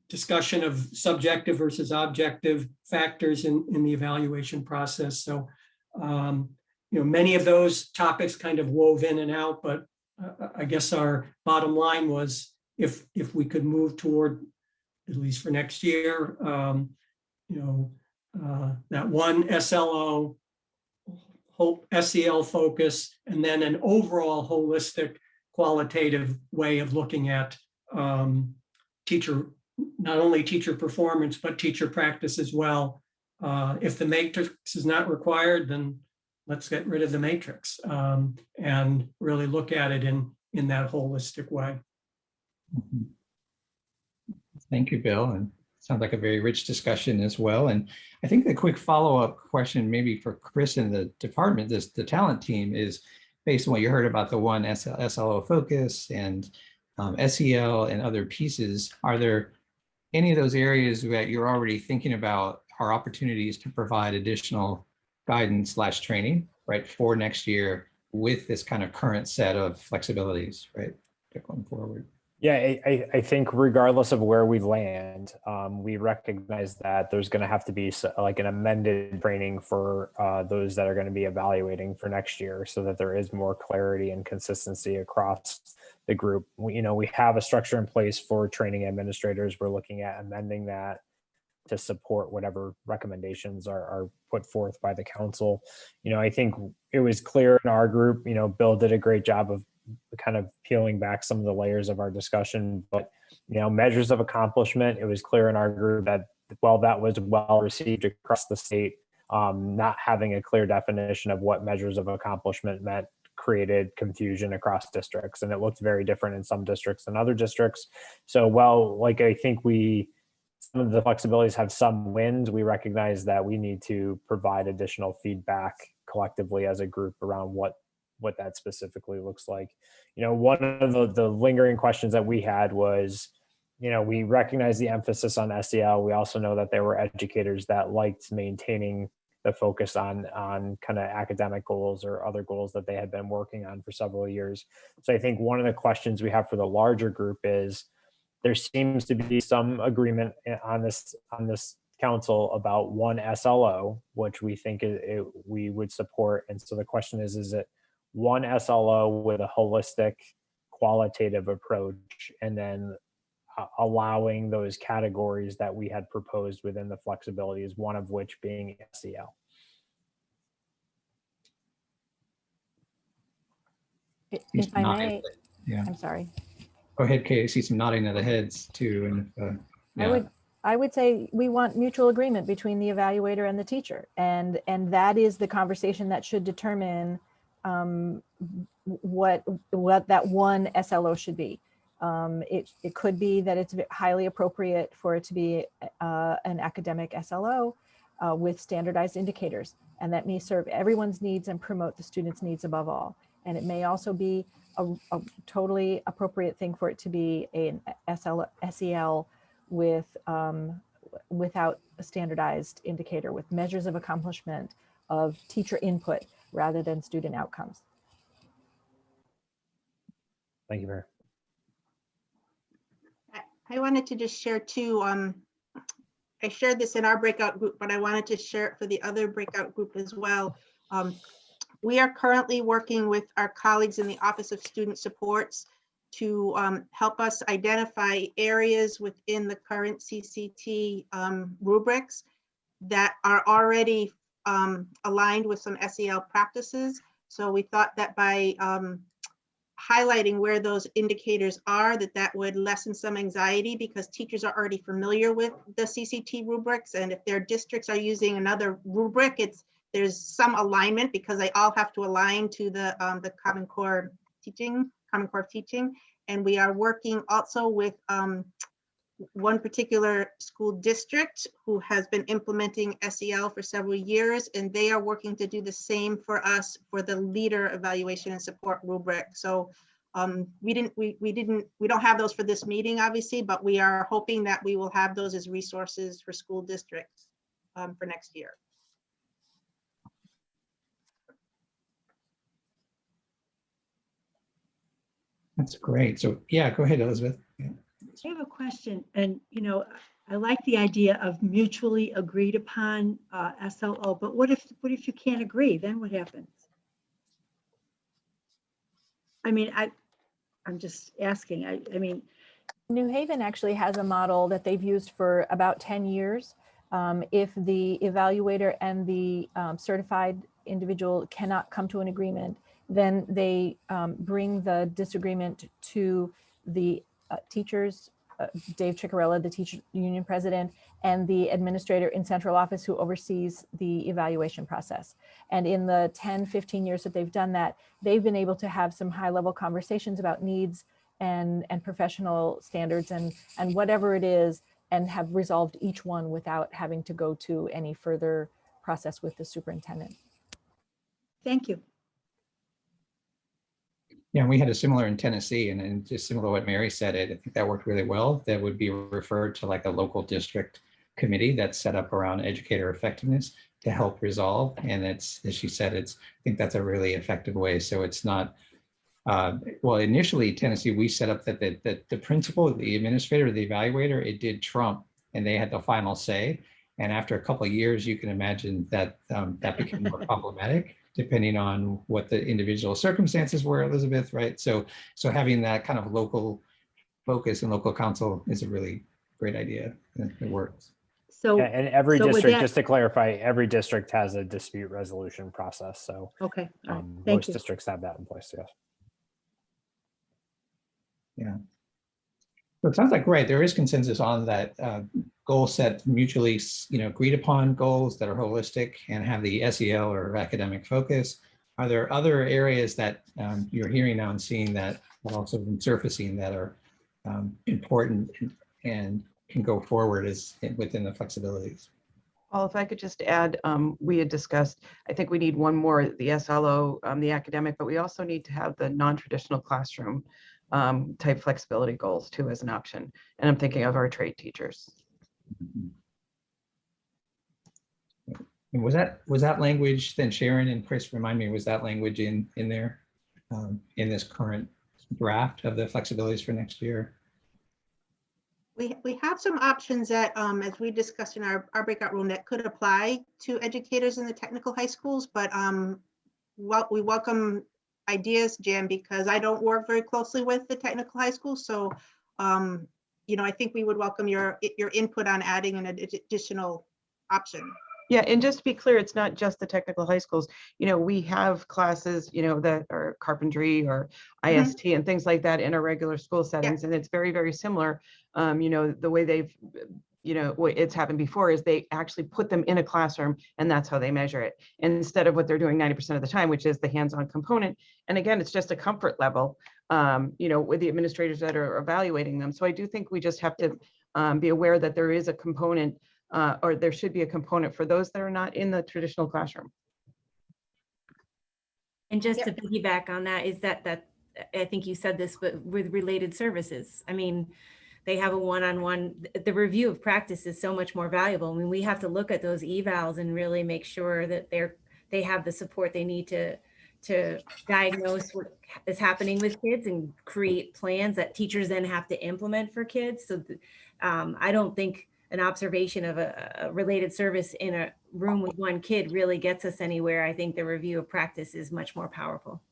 Discussion of subjective versus objective factors in the evaluation process. So, many of those topics kind of wove in and out, but I guess our bottom line was if we could move toward, at least for next year, that one SLO, whole SEL focus, and then an overall holistic qualitative way of looking at teacher, not only teacher performance, but teacher practice as well. If the matrix is not required, then let's get rid of the matrix and really look at it in that holistic way. Thank you, Bill. And sounds like a very rich discussion as well. And I think the quick follow-up question maybe for Chris and the department, the talent team, is based on what you heard about the one SLO focus and SEL and other pieces. Are there any of those areas that you're already thinking about are opportunities to provide additional guidance / training, right, for next year with this kind of current set of flexibilities, right, going forward? Yeah, I think regardless of where we land, we recognize that there's going to have to be like an amended training for those that are going to be evaluating for next year, so that there is more clarity and consistency across the group. We have a structure in place for training administrators. We're looking at amending that to support whatever recommendations are put forth by the council. I think it was clear in our group, Bill did a great job of kind of peeling back some of the layers of our discussion, but measures of accomplishment, it was clear in our group that while that was well received across the state, not having a clear definition of what measures of accomplishment meant created confusion across districts, and it looked very different in some districts than other districts. So I think some of the flexibilities have some wins, we recognize that we need to provide additional feedback collectively as a group around what that specifically looks like. One of the lingering questions that we had was, we recognize the emphasis on SEL. We also know that there were educators that liked maintaining the focus on kind of academic goals or other goals that they had been working on for several years. So I think one of the questions we have for the larger group is, there seems to be some agreement on this council about one SLO, which we think we would support. And so the question is it one SLO with a holistic qualitative approach, and then allowing those categories that we had proposed within the flexibilities, one of which being SEL? If I may, yeah. I'm sorry. Go ahead, Kate. I see some nodding of the heads too. And yeah. I would say we want mutual agreement between the evaluator and the teacher, and that is the conversation that should determine what that one SLO should be. It could be that it's highly appropriate for it to be an academic SLO with standardized indicators, and that may serve everyone's needs and promote the students' needs above all. And it may also be a totally appropriate thing for it to be an SEL with without a standardized indicator, with measures of accomplishment of teacher input rather than student outcomes. Thank you, Mayor. I wanted to just share too, I shared this in our breakout group, but I wanted to share it for the other breakout group as well. We are currently working with our colleagues in the Office of Student Supports to help us identify areas within the current CCT rubrics that are already aligned with some SEL practices. So we thought that by highlighting where those indicators are, that would lessen some anxiety because teachers are already familiar with the CCT rubrics. And if their districts are using another rubric, there's some alignment because they all have to align to the Common Core teaching. And we are working also with one particular school district who has been implementing SEL for several years, and they are working to do the same for us for the leader evaluation and support rubric. So we don't have those for this meeting, obviously, but we are hoping that we will have those as resources for school districts for next year. That's great. So yeah, go ahead, Elizabeth. Yeah. I have a question, and I like the idea of mutually agreed upon SLO, but what if you can't agree? Then what happens? I mean, I'm just asking. I mean, New Haven actually has a model that they've used for about 10 years. If the evaluator and the certified individual cannot come to an agreement, then they bring the disagreement to the teachers, Dave Ciccarella, the teacher union president, and the administrator in central office who oversees the evaluation process. And in the 10, 15 years that they've done that, they've been able to have some high level conversations about needs and professional standards and whatever it is, and have resolved each one without having to go to any further process with the superintendent. thank you. Yeah, we had a similar in Tennessee, and just similar to what Mary said, I think that worked really well. That would be referred to like a local district committee that's set up around educator effectiveness to help resolve. And it's, as she said, I think that's a really effective way. So it's not, well, initially Tennessee, we set up that the principal, the administrator, the evaluator, it did trump, and they had the final say. And after a couple of years, you can imagine that that became more problematic, depending on what the individual circumstances were, Elizabeth, right? So having that kind of local focus and local counsel is a really great idea. It works. So, Yeah, and every so with district, that- just to clarify, every district has a dispute resolution process. So okay, all right, thank most you. districts have that in place, yes. Yeah. So it sounds like, right, there is consensus on that goal set, mutually agreed upon goals that are holistic and have the SEL or academic focus. Are there other areas that you're hearing now and seeing that have also been surfacing that are important and can go forward within the flexibilities? Well, if I could just add, we had discussed, I think we need one more, the SLO, the academic, but we also need to have the non-traditional classroom type flexibility goals too as an option. And I'm thinking of our trade teachers. And was that language then, Sharon and Chris, remind me, was that language in there in this current draft of the flexibilities for next year? We have some options that, as we discussed in our breakout room, that could apply to educators in the technical high schools, but we welcome ideas, Jan, because I don't work very closely with the technical high school. So, I think we would welcome your input on adding an additional option. Yeah, and just to be clear, it's not just the technical high schools. We have classes, that are carpentry or IST and things like that in our regular school settings. And it's very, very similar. The way they've, it's happened before is they actually put them in a classroom and that's how they measure it. Instead of what they're doing 90% of the time, which is the hands-on component. And again, it's just a comfort level, with the administrators that are evaluating them. So I do think we just have to be aware that there is a component or there should be a component for those that are not in the traditional classroom. And just to piggyback on that is that I think you said this, but with related services, I mean, they have a one-on-one, the review of practice is so much more valuable. I mean, we have to look at those evals and really make sure that they have the support they need to diagnose what is happening with kids and create plans that teachers then have to implement for kids. So I don't think an observation of a related service in a room with one kid really gets us anywhere. I think the review of practice is much more powerful.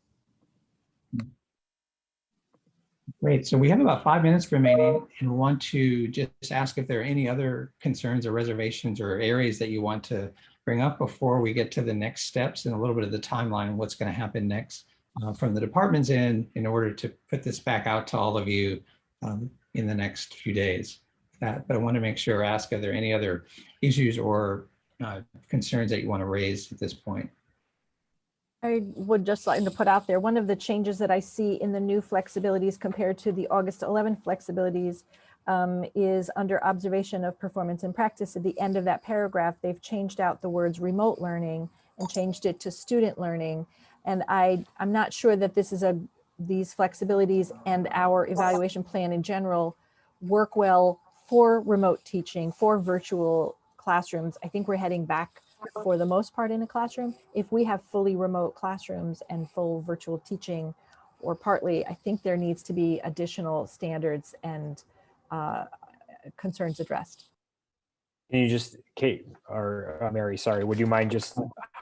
Great. So we have about 5 minutes remaining and want to just ask if there are any other concerns or reservations or areas that you want to bring up before we get to the next steps and a little bit of the timeline of what's going to happen next. from the departments in order to put this back out to all of you in the next few days. But I want to make sure, ask, are there any other issues or concerns that you want to raise at this point? I would just like to put out there, one of the changes that I see in the new flexibilities compared to the August 11 flexibilities is under observation of performance and practice. At the end of that paragraph, they've changed out the words remote learning and changed it to student learning. And I'm not sure that these flexibilities and our evaluation plan in general work well for remote teaching, for virtual classrooms. I think we're heading back for the most part in a classroom. If we have fully remote classrooms and full virtual teaching, or partly, I think there needs to be additional standards and concerns addressed. Can you just, Kate or Mary, sorry, would you mind just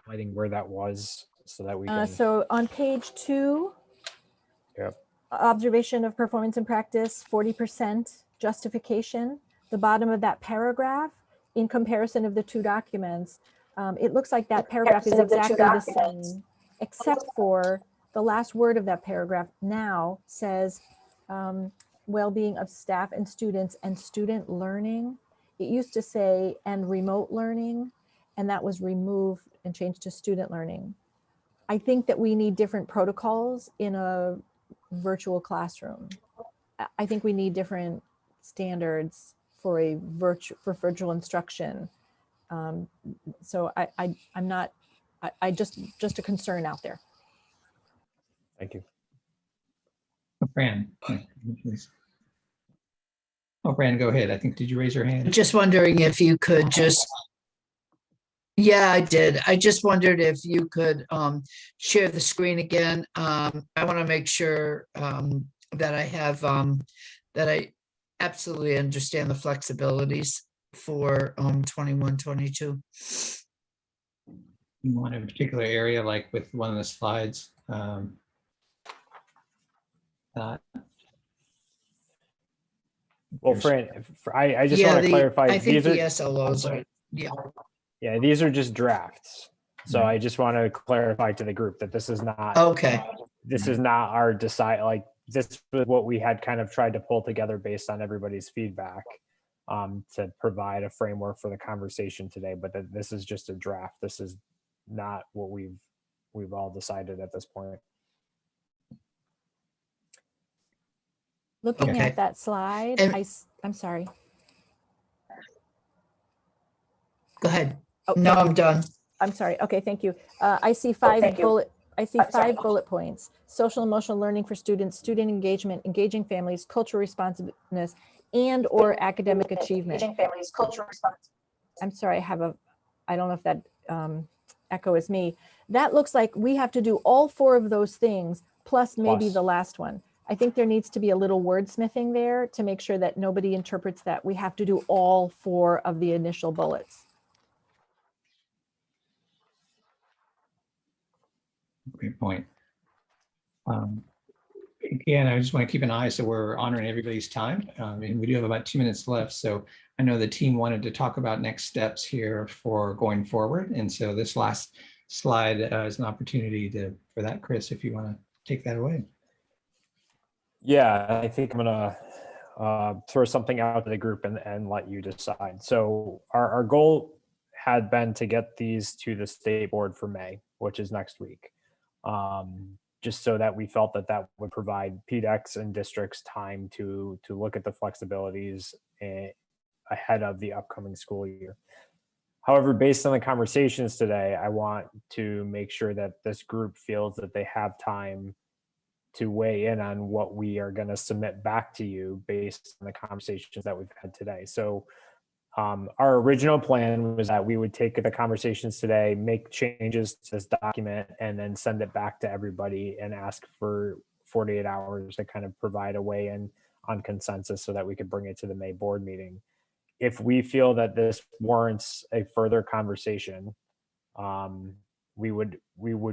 highlighting where that was so that we can? So on page 2, Yep. Observation of performance and practice, 40% justification. The bottom of that paragraph, in comparison of the two documents, it looks like that paragraph is exactly the same, except for the last word of that paragraph now says well-being of staff and students and student learning. It used to say and remote learning, and that was removed and changed to student learning. I think that we need different protocols in a virtual classroom. I think we need different standards for virtual instruction. So I'm not, just a concern out there. Thank you. Oh, Fran, please. Oh, Fran, go ahead. I think, did you raise your hand? Just wondering if you could just, yeah, I did. I just wondered if you could share the screen again. I want to make sure that I have, that I absolutely understand the flexibilities for 21, 22. You want a particular area, like with one of the slides? Well, Fran, I just want to clarify. I think these the are, SLOs are, yeah. Yeah, these are just drafts. So I just want to clarify to the group that this is not, Okay. This is not our this was what we had kind of tried to pull together based on everybody's feedback to provide a framework for the conversation today. But this is just a draft. This is not what we've all decided at this point. Looking Okay. at that slide, And- I'm sorry. Go ahead. Oh, No, thank I'm done. I'm sorry. Okay, thank you. I see five bullet points. Social emotional learning for students, student engagement, engaging families, cultural responsiveness, and or academic achievement. I'm sorry, I don't know if that echo is me. That looks like we have to do all 4 of those things, plus maybe Plus. the last one. I think there needs to be a little wordsmithing there to make sure that nobody interprets that we have to do all 4 of the initial bullets. Great point. Again, I just want to keep an eye so we're honoring everybody's time. And we do have about 2 minutes left. So I know the team wanted to talk about next steps here for going forward. And so this last slide is an opportunity for that. Chris, if you want to take that away. Yeah, I think I'm gonna throw something out to the group and let you decide. So our goal had been to get these to the state board for May, which is next week. Just so that we felt that would provide PDEX and districts time to look at the flexibilities ahead of the upcoming school year. However, based on the conversations today, I want to make sure that this group feels that they have time to weigh in on what we are going to submit back to you based on the conversations that we've had today. So our original plan was that we would take the conversations today, make changes to this document, and then send it back to everybody and ask for 48 hours to kind of provide a weigh-in on consensus so that we could bring it to the May board meeting. If we feel that this warrants a further conversation, we would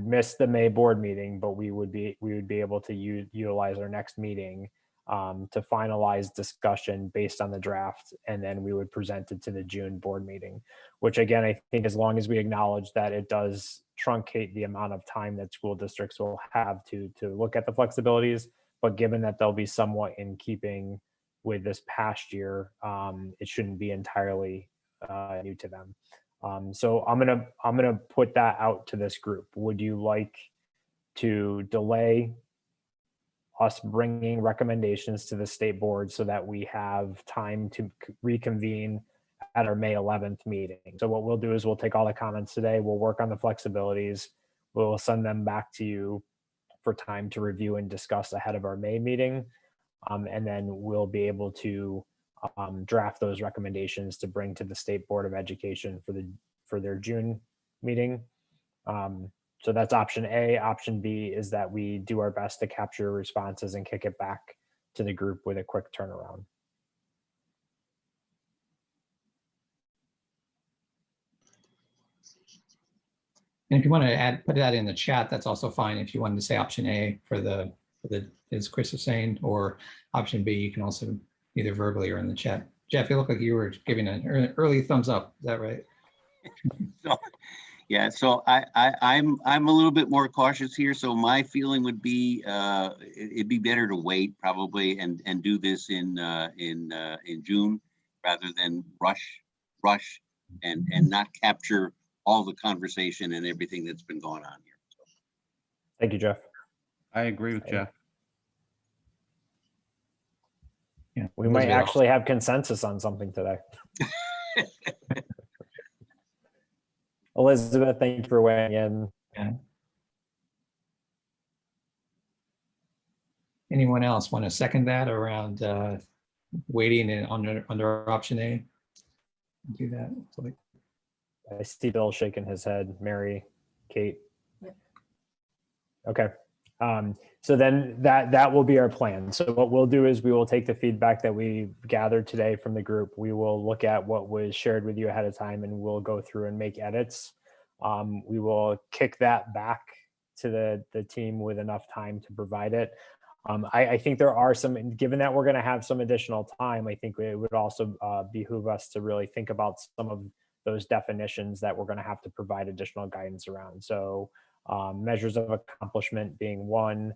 miss the May board meeting, but we would be able to utilize our next meeting to finalize discussion based on the draft, and then we would present it to the June board meeting, which again, I think as long as we acknowledge that it does truncate the amount of time that school districts will have to look at the flexibilities, but given that they'll be somewhat in keeping with this past year, it shouldn't be entirely new to them. So I'm gonna put that out to this group. Would you like to delay us bringing recommendations to the state board so that we have time to reconvene at our May 11th meeting? So what we'll do is we'll take all the comments today, we'll work on the flexibilities, we'll send them back to you for time to review and discuss ahead of our May meeting. And then we'll be able to draft those recommendations to bring to the State Board of Education for their June meeting. So that's option A. Option B is that we do our best to capture responses and kick it back to the group with a quick turnaround. And if you want to put that in the chat, that's also fine. If you wanted to say option A for the, as Chris is saying, or option B, you can also either verbally or in the chat. Jeff, you look like you were giving an early thumbs up. Is that right? Yeah, so I'm a little bit more cautious here. So my feeling would be it'd be better to wait probably and do this in June rather than rush and not capture all the conversation and everything that's been going on here. So. Thank you, Jeff. I agree with Jeff. Yeah, we might actually have consensus on something today. Elizabeth, thank you for weighing in. Yeah. Anyone else want to second that around waiting and under option A? Do that. So I see Bill shaking his head. Mary, Kate. Yep. Okay. So then that will be our plan. So what we'll do is we will take the feedback that we gathered today from the group. We will look at what was shared with you ahead of time and we'll go through and make edits. We will kick that back to the team with enough time to provide it. I think there are some, given that we're going to have some additional time, I think it would also behoove us to really think about some of those definitions that we're going to have to provide additional guidance around. So measures of accomplishment being one.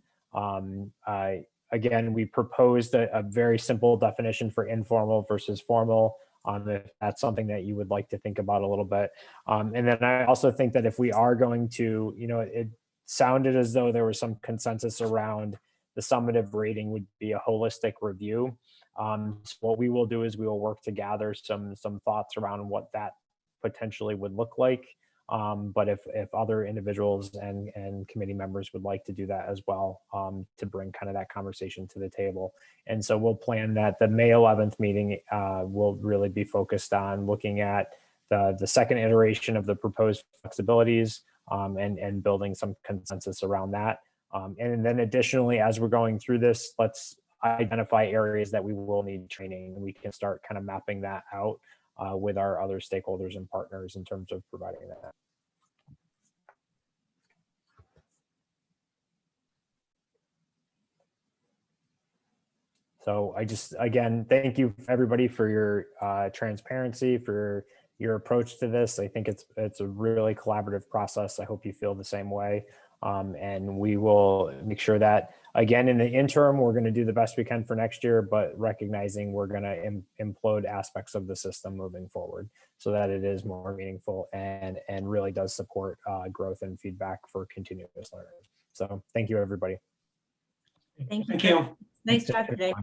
Again, we proposed a very simple definition for informal versus formal. If that's something that you would like to think about a little bit. And then I also think that if we are going to, it sounded as though there was some consensus around the summative rating would be a holistic review. So what we will do is we will work to gather some thoughts around what that potentially would look like. But if other individuals and committee members would like to do that as well, to bring kind of that conversation to the table. And so we'll plan that the May 11th meeting will really be focused on looking at the second iteration of the proposed flexibilities and building some consensus around that. And then additionally, as we're going through this, let's identify areas that we will need training. We can start kind of mapping that out with our other stakeholders and partners in terms of providing that. So again, thank you everybody for your transparency, for your approach to this. I think it's a really collaborative process. I hope you feel the same way. And we will make sure that, again, in the interim, we're going to do the best we can for next year, but recognizing we're going to implode aspects of the system moving forward so that it is more meaningful and really does support growth and feedback for continuous learning. So thank you, everybody. Thank you. Thank you. Nice job today.